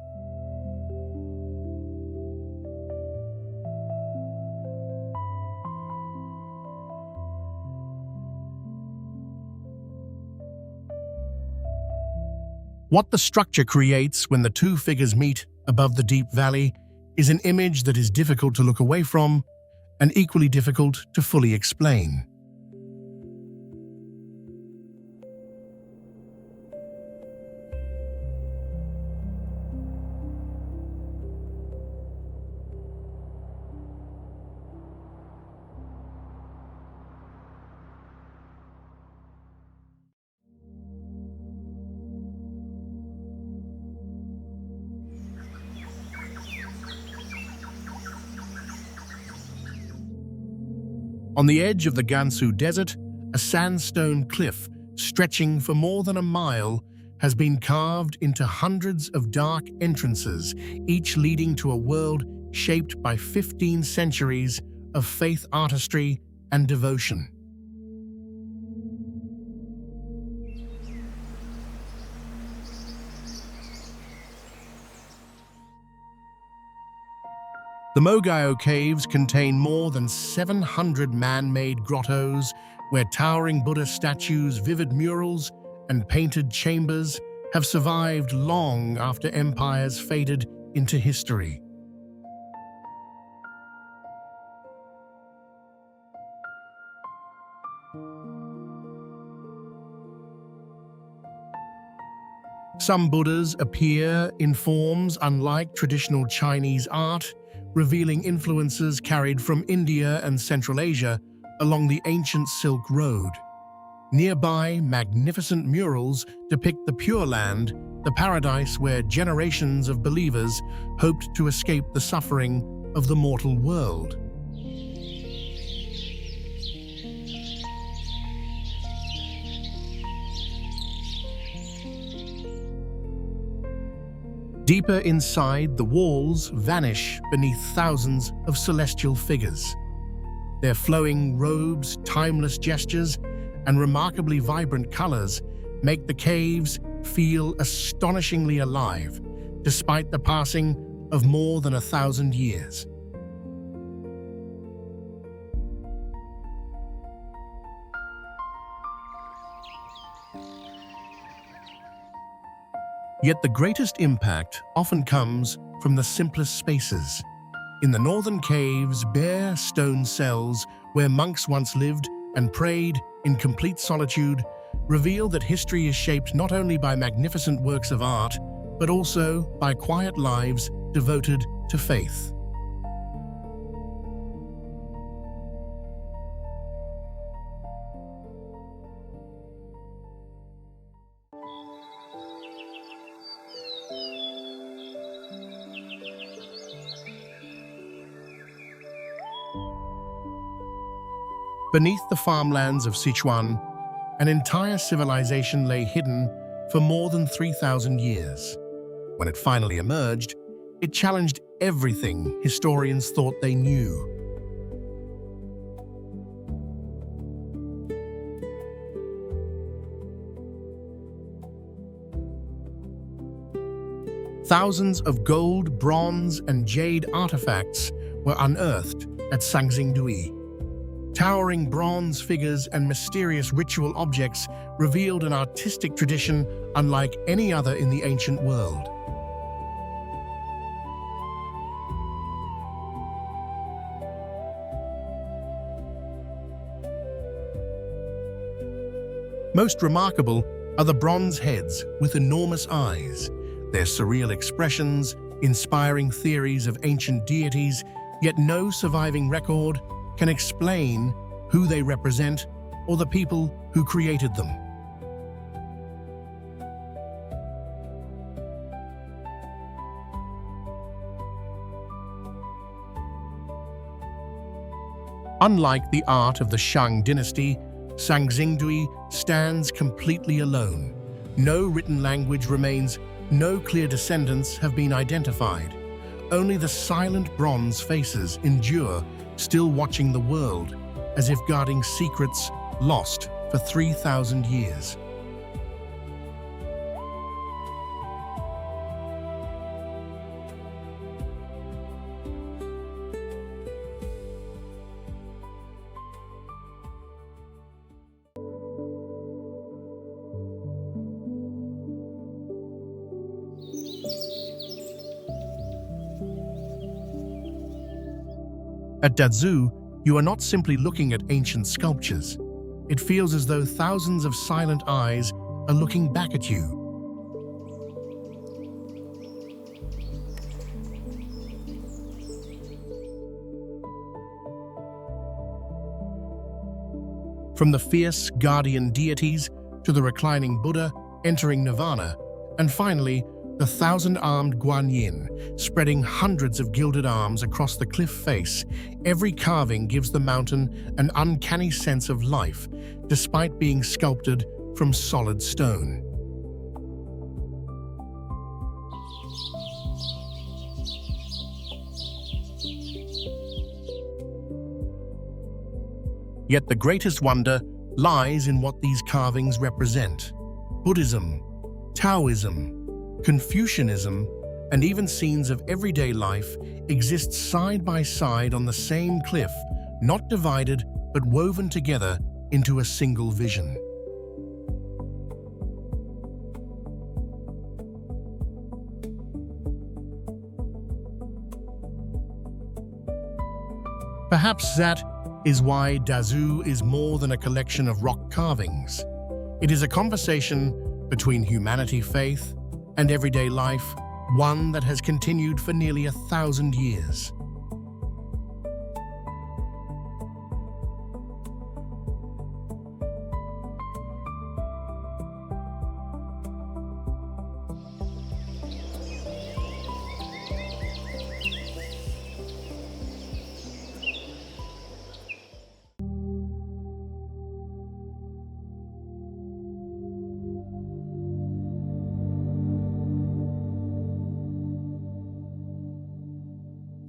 What the structure creates when the two figures meet above the deep valley is an image that is difficult to look away from and equally difficult to fully explain. On the edge of the Gansu Desert, a sandstone cliff stretching for more than a mile has been carved into hundreds of dark entrances, each leading to a world shaped by 15 centuries of faith, artistry, and devotion. The Mogayo Caves contain more than 700 man-made grottos where towering Buddha statues, vivid murals, and painted chambers have survived long after empires faded into history. Some Buddhas appear in forms unlike traditional Chinese art, revealing influences carried from India and Central Asia along the ancient Silk Road. Nearby, magnificent murals depict the Pure Land, the paradise where generations of believers hoped to escape the suffering of the mortal world. Deeper inside, the walls vanish beneath thousands of celestial figures. Their flowing robes, timeless gestures, and remarkably vibrant colors make the caves feel astonishingly alive, despite the passing of more than 1,000 years. Yet the greatest impact often comes from the simplest spaces. In the northern caves, bare stone cells where monks once lived and prayed in complete solitude reveal that history is shaped not only by magnificent works of art, but also by quiet lives devoted to faith. Beneath the farmlands of Sichuan, an entire civilization lay hidden for more than 3,000 years. When it finally emerged, it challenged everything historians thought they knew. Thousands of gold, bronze, and jade artifacts were unearthed at Sangxingdui. Towering bronze figures and mysterious ritual objects revealed an artistic tradition unlike any other in the ancient world. Most remarkable are the bronze heads with enormous eyes, their surreal expressions inspiring theories of ancient deities, yet no surviving record can explain who they represent, or the people who created them. Unlike the art of the Shang dynasty, Shangxingdui stands completely alone. No written language remains, no clear descendants have been identified. Only the silent bronze faces endure, still watching the world, as if guarding secrets lost for 3,000 years. At Dazhu, you are not simply looking at ancient sculptures. It feels as though thousands of silent eyes are looking back at you. From the fierce guardian deities to the reclining Buddha entering nirvana, and finally, the thousand-armed Guanyin, spreading hundreds of gilded arms across the cliff face. Every carving gives the mountain an uncanny sense of life, despite being sculpted from solid stone. Yet the greatest wonder lies in what these carvings represent. Buddhism, Taoism, Confucianism, and even scenes of everyday life exist side by side on the same cliff, not divided but woven together into a single vision. Perhaps that is why Dazhu is more than a collection of rock carvings. It is a conversation between humanity, faith, and everyday life, one that has continued for nearly 1,000 years.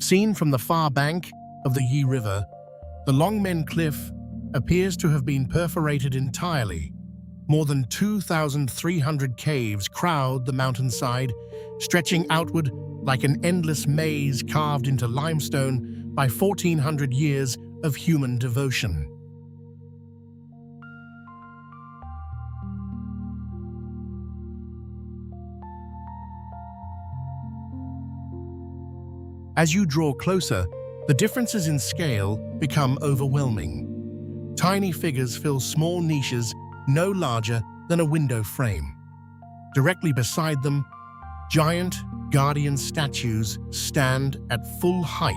Seen from the far bank of the Yi River, the Longmen Cliff appears to have been perforated entirely. More than 2,300 caves crowd the mountainside, stretching outward like an endless maze carved into limestone by 1,400 years of human devotion. As you draw closer, the differences in scale become overwhelming. Tiny figures fill small niches no larger than a window frame. Directly beside them, giant guardian statues stand at full height,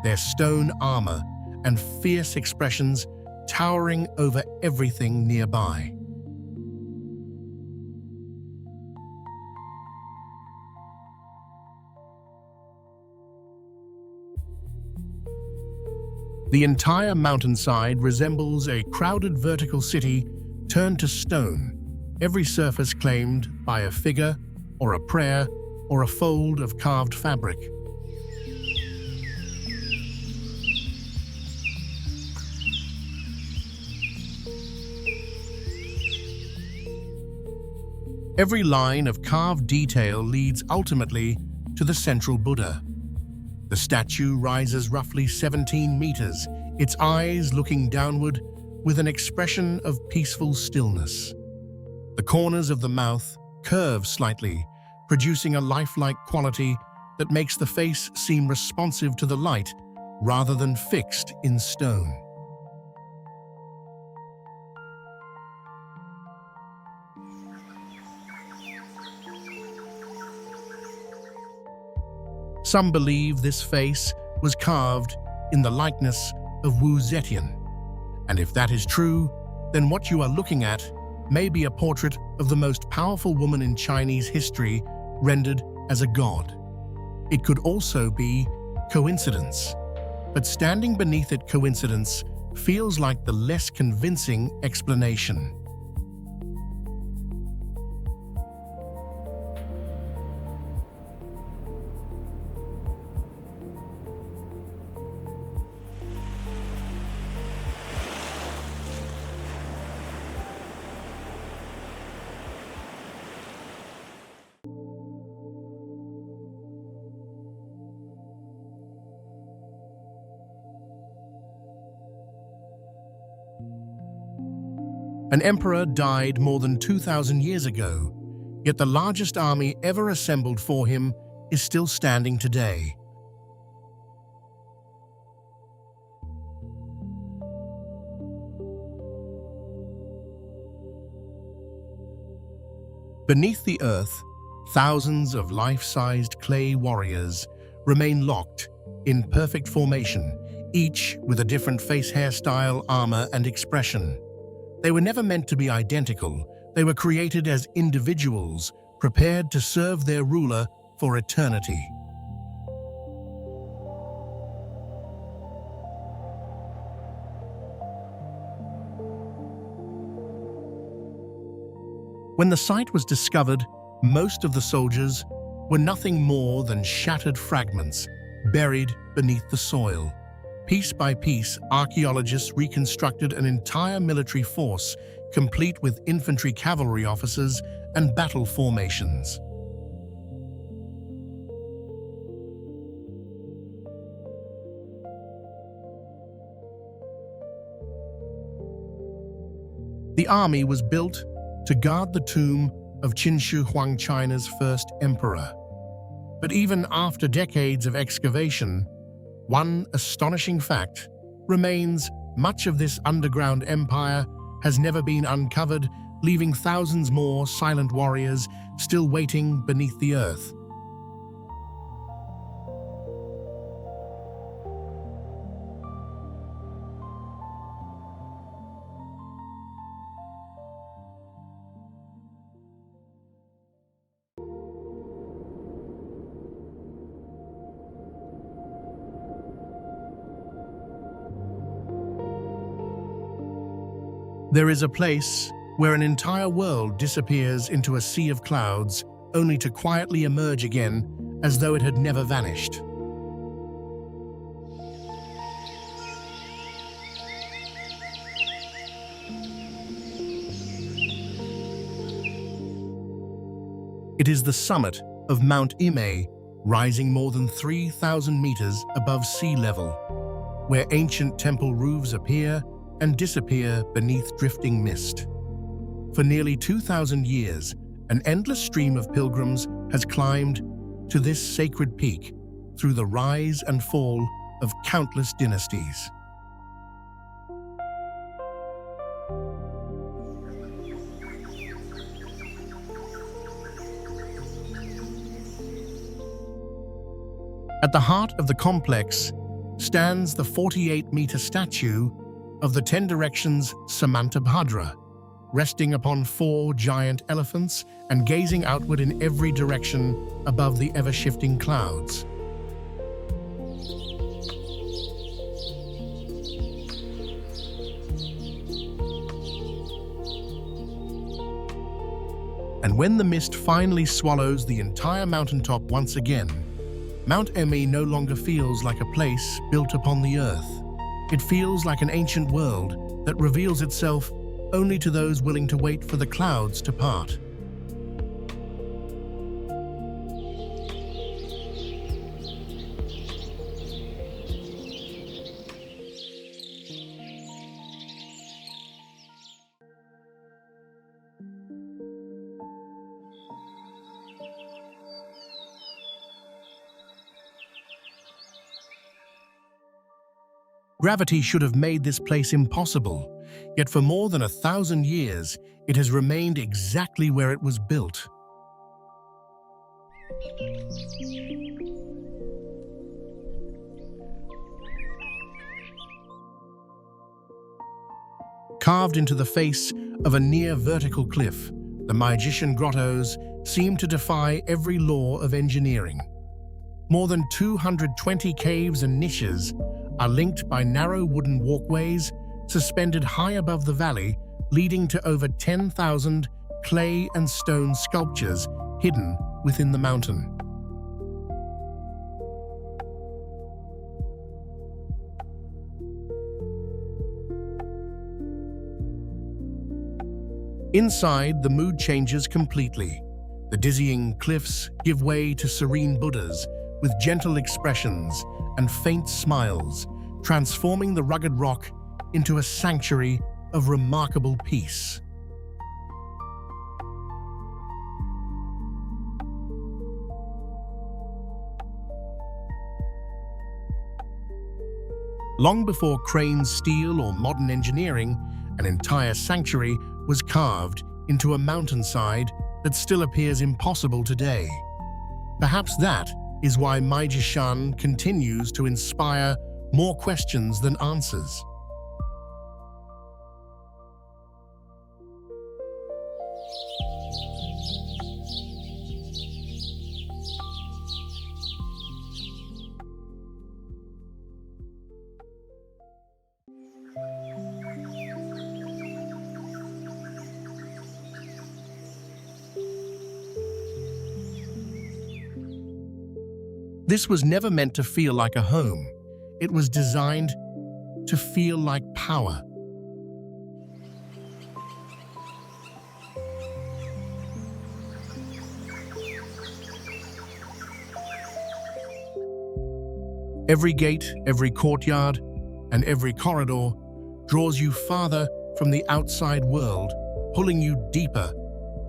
their stone armor and fierce expressions towering over everything nearby. The entire mountainside resembles a crowded vertical city turned to stone, every surface claimed by a figure or a prayer or a fold of carved fabric. Every line of carved detail leads ultimately to the central Buddha. The statue rises roughly 17 meters, its eyes looking downward with an expression of peaceful stillness. The corners of the mouth curve slightly, producing a lifelike quality that makes the face seem responsive to the light rather than fixed in stone. Some believe this face was carved in the likeness of Wu Zetian, And if that is true, then what you are looking at may be a portrait of the most powerful woman in Chinese history rendered as a god. It could also be coincidence, but standing beneath it, coincidence feels like the less convincing explanation. An emperor died more than 2,000 years ago, yet the largest army ever assembled for him is still standing today. Beneath the earth, thousands of life-sized clay warriors remain locked in perfect formation, each with a different face hairstyle, armor, and expression. They were never meant to be identical. They were created as individuals, prepared to serve their ruler for eternity. When the site was discovered, most of the soldiers were nothing more than shattered fragments buried beneath the soil. Piece by piece, archaeologists reconstructed an entire military force, complete with infantry, cavalry officers, and battle formations. The army was built to guard the tomb of Qin Shi Huang, China's first emperor. But even after decades of excavation, one astonishing fact remains: much of this underground empire has never been uncovered, leaving thousands more silent warriors still waiting beneath the earth. There is a place where an entire world disappears into a sea of clouds, only to quietly emerge again as though it had never vanished. It is the summit of Mount Imei, rising more than 3,000 meters above sea level, where ancient temple roofs appear and disappear beneath drifting mist. For nearly 2,000 years, an endless stream of pilgrims has climbed to this sacred peak through the rise and fall of countless dynasties. At the heart of the complex stands the 48-meter statue of the 10 Directions Samantabhadra, resting upon 4 giant elephants and gazing outward in every direction above the ever-shifting clouds. And when the mist finally swallows the entire mountaintop once again, Mount Imei no longer feels like a place built upon the earth. It feels like an ancient world that reveals itself only to those willing to wait for the clouds to part. Gravity should have made this place impossible, yet for more than 1,000 years, it has remained exactly where it was built. Carved into the face of a near-vertical cliff, the magician grottos seem to defy every law of engineering. More than 220 caves and niches are linked by narrow wooden walkways suspended high above the valley, leading to over 10,000 clay and stone sculptures hidden within the mountain. Inside, the mood changes completely. The dizzying cliffs give way to serene Buddhas with gentle expressions and faint smiles, transforming the rugged rock into a sanctuary of remarkable peace. Long before cranes, steel, or modern engineering, an entire sanctuary was carved into a mountainside that still appears impossible today. Perhaps that is why Maijishan continues to inspire more questions than answers. This was never meant to feel like a home. It was designed to feel like power. Every gate, every courtyard, and every corridor draws you farther from the outside world, pulling you deeper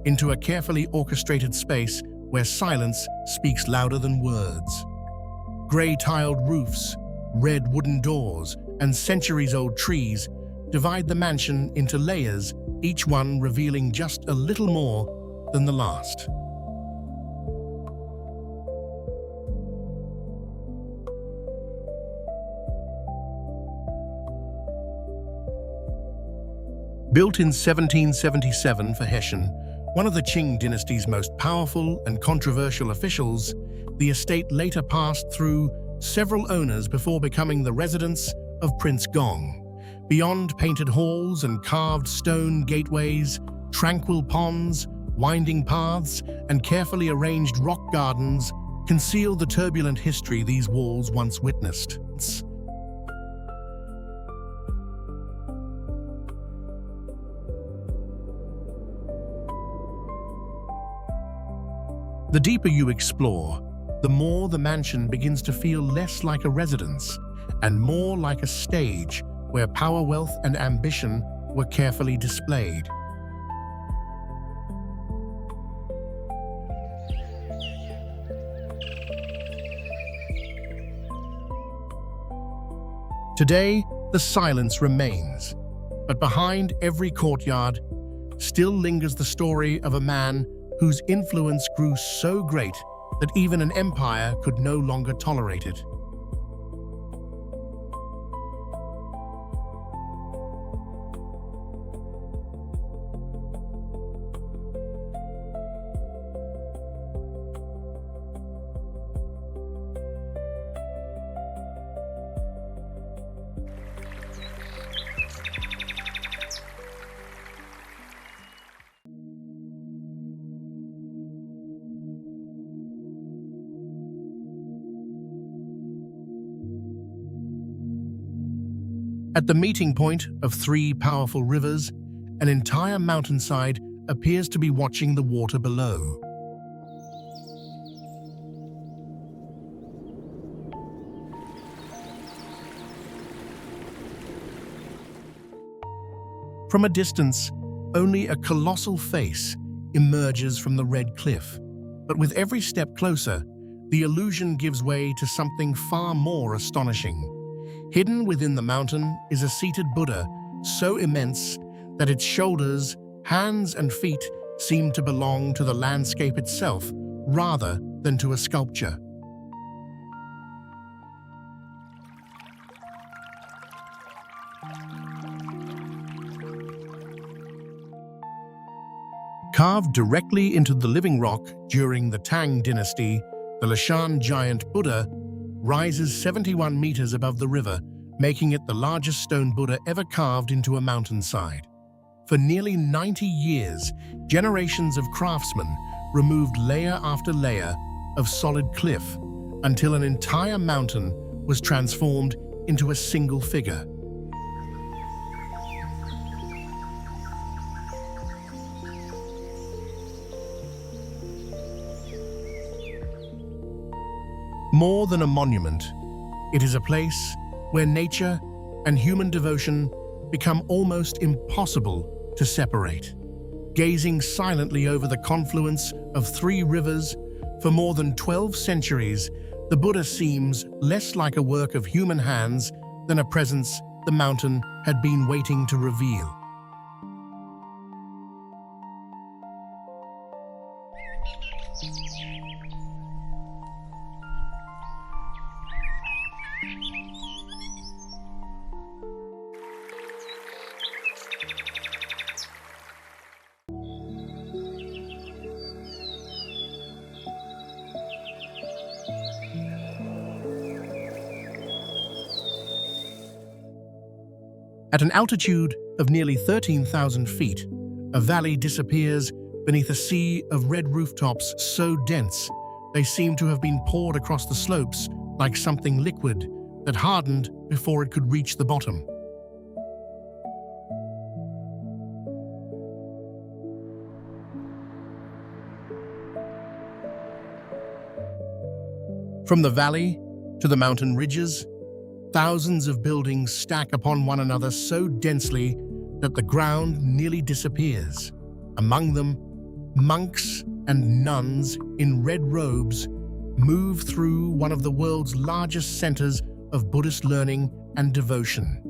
into a carefully orchestrated space where silence speaks louder than words. Grey-tiled roofs, red wooden doors, and centuries-old trees divide the mansion into layers, each one revealing just a little more than the last. Built in 1777 for Hessian, one of the Qing dynasty's most powerful and controversial officials, the estate later passed through several owners before becoming the residence of Prince Gong. Beyond painted halls and carved stone gateways, tranquil ponds, winding paths, and carefully arranged rock gardens conceal the turbulent history these walls once witnessed. The deeper you explore, the more the mansion begins to feel less like a residence and more like a stage where power, wealth, and ambition were carefully displayed. Today, the silence remains, but behind every courtyard still lingers the story of a man whose influence grew so great that even an empire could no longer tolerate it. At the meeting point of three powerful rivers, an entire mountainside appears to be watching the water below. From a distance, only a colossal face emerges from the red cliff. But with every step closer, the illusion gives way to something far more astonishing. Hidden within the mountain is a seated Buddha, so immense that its shoulders, hands, and feet seem to belong to the landscape itself rather than to a sculpture. Carved directly into the living rock during the Tang dynasty, the Lashan giant Buddha rises 71 meters above the river, making it the largest stone Buddha ever carved into a mountainside. For nearly 90 years, generations of craftsmen removed layer after layer of solid cliff until an entire mountain was transformed into a single figure. More than a monument, it is a place where nature and human devotion become almost impossible to separate. Gazing silently over the confluence of three rivers for more than 12 centuries, the Buddha seems less like a work of human hands than a presence the mountain had been waiting to reveal. At an altitude of nearly 13,000 feet, a valley disappears beneath a sea of red rooftops so dense they seem to have been poured across the slopes like something liquid that hardened before it could reach the bottom. From the valley to the mountain ridges, thousands of buildings stack upon one another so densely that the ground nearly disappears. Among them, monks and nuns in red robes move through one of the world's largest centers of Buddhist learning and devotion.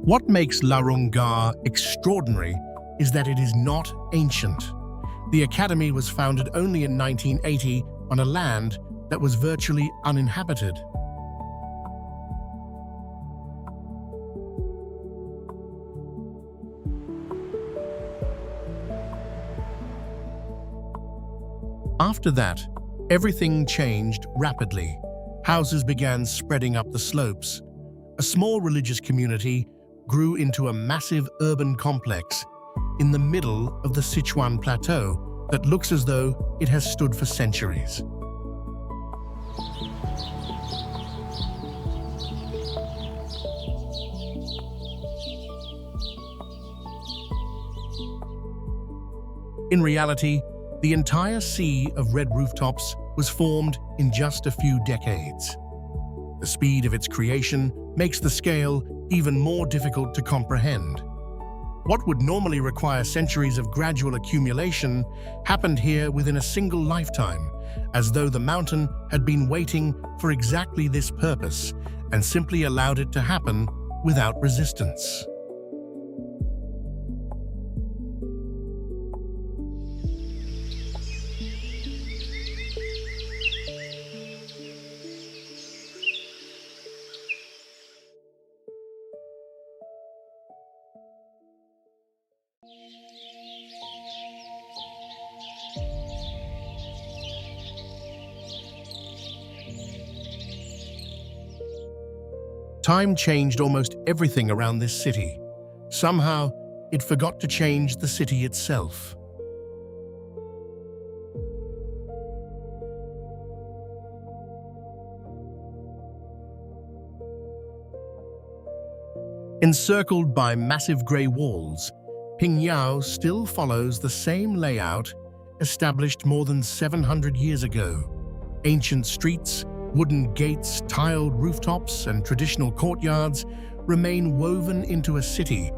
What makes Larung Gar extraordinary is that it is not ancient. The academy was founded only in 1980 on a land that was virtually uninhabited. After that, everything changed rapidly. Houses began spreading up the slopes. A small religious community grew into a massive urban complex in the middle of the Sichuan Plateau that looks as though it has stood for centuries. In reality, the entire sea of red rooftops was formed in just a few decades. The speed of its creation makes the scale even more difficult to comprehend. What would normally require centuries of gradual accumulation happened here within a single lifetime, as though the mountain had been waiting for exactly this purpose and simply allowed it to happen without resistance. Time changed almost everything around this city. Somehow, it forgot to change the city itself. Encircled by massive grey walls, Pingyao still follows the same layout established more than 700 years ago. Ancient streets, wooden gates, tiled rooftops, and traditional courtyards remain woven into a city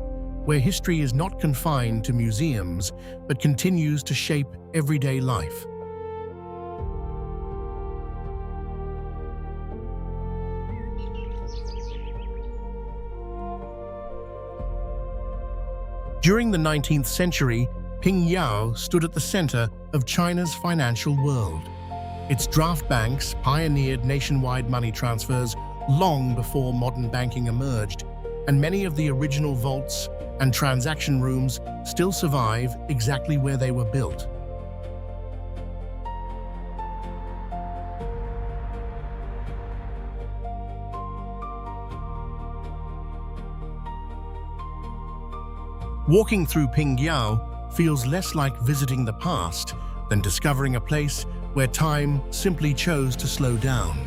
where history is not confined to museums but continues to shape everyday life. During the 19th century, Pingyao stood at the center of China's financial world. Its draft banks pioneered nationwide money transfers long before modern banking emerged, and many of the original vaults and transaction rooms still survive exactly where they were built. Walking through Pingyao feels less like visiting the past than discovering a place where time simply chose to slow down.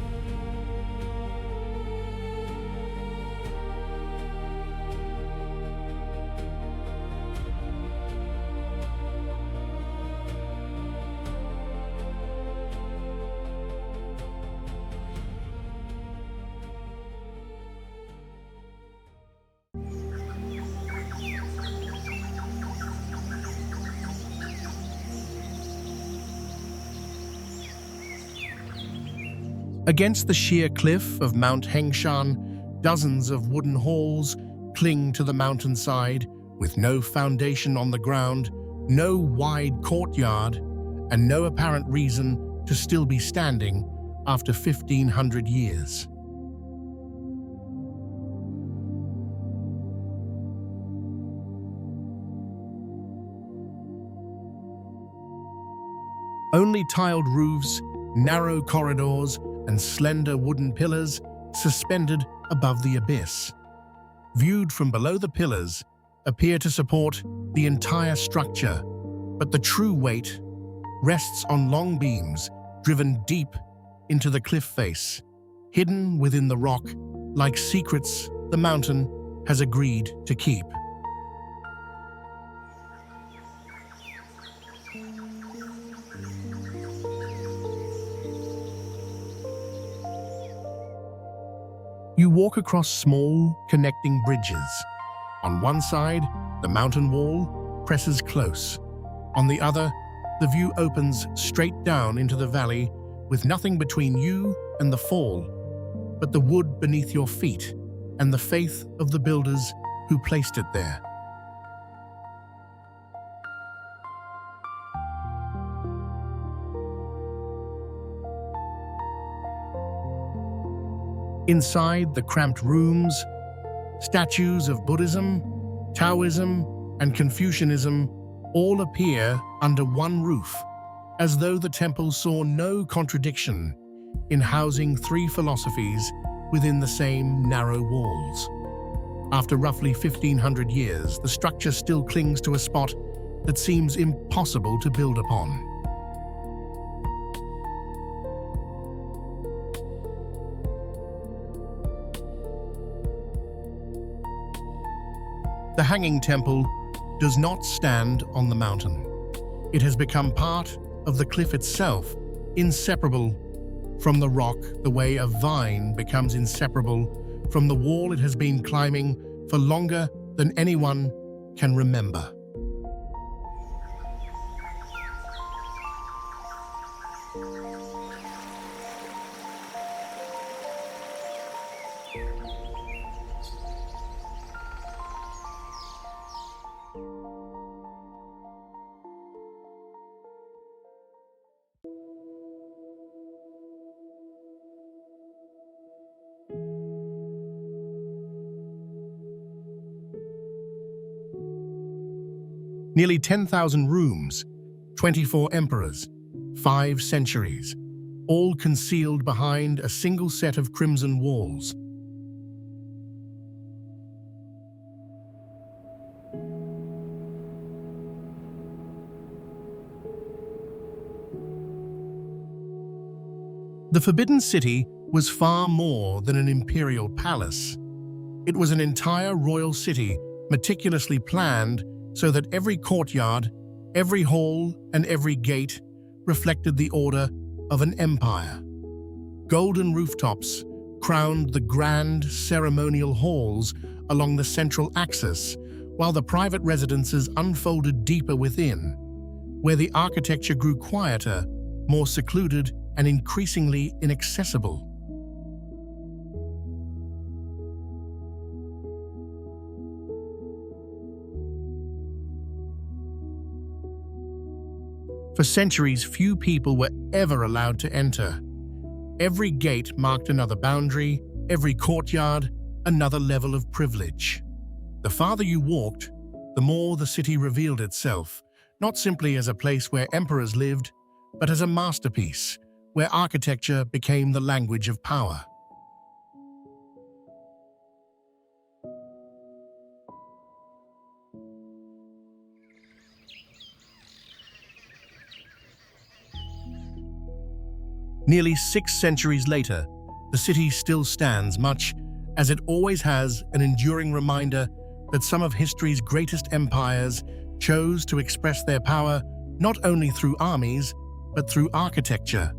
Against the sheer cliff of Mount Hengshan, dozens of wooden halls cling to the mountainside with no foundation on the ground, no wide courtyard, and no apparent reason to still be standing after 1,500 years. Only tiled roofs, narrow corridors, and slender wooden pillars suspended above the abyss. Viewed from below, the pillars appear to support the entire structure, but the true weight rests on long beams driven deep into the cliff face, hidden within the rock like secrets the mountain has agreed to keep. You walk across small, connecting bridges. On one side, the mountain wall presses close. On the other, the view opens straight down into the valley with nothing between you and the fall, but the wood beneath your feet and the faith of the builders who placed it there. Inside the cramped rooms, statues of Buddhism, Taoism, and Confucianism all appear under one roof, as though the temple saw no contradiction in housing three philosophies within the same narrow walls. After roughly 1,500 years, the structure still clings to a spot that seems impossible to build upon. The Hanging Temple does not stand on the mountain. It has become part of the cliff itself, inseparable from the rock the way a vine becomes inseparable from the wall it has been climbing for longer than anyone can remember. Nearly 10,000 rooms, 24 emperors, 5 centuries, all concealed behind a single set of crimson walls. The Forbidden City was far more than an imperial palace. It was an entire royal city, meticulously planned so that every courtyard, every hall, and every gate reflected the order of an empire. Golden rooftops crowned the grand ceremonial halls along the central axis, while the private residences unfolded deeper within, where the architecture grew quieter, more secluded, and increasingly inaccessible. For centuries, few people were ever allowed to enter. Every gate marked another boundary, every courtyard, another level of privilege. The farther you walked, the more the city revealed itself, not simply as a place where emperors lived, but as a masterpiece, where architecture became the language of power. Nearly 6 centuries later, the city still stands, much as it always has, an enduring reminder that some of history's greatest empires chose to express their power not only through armies, but through architecture,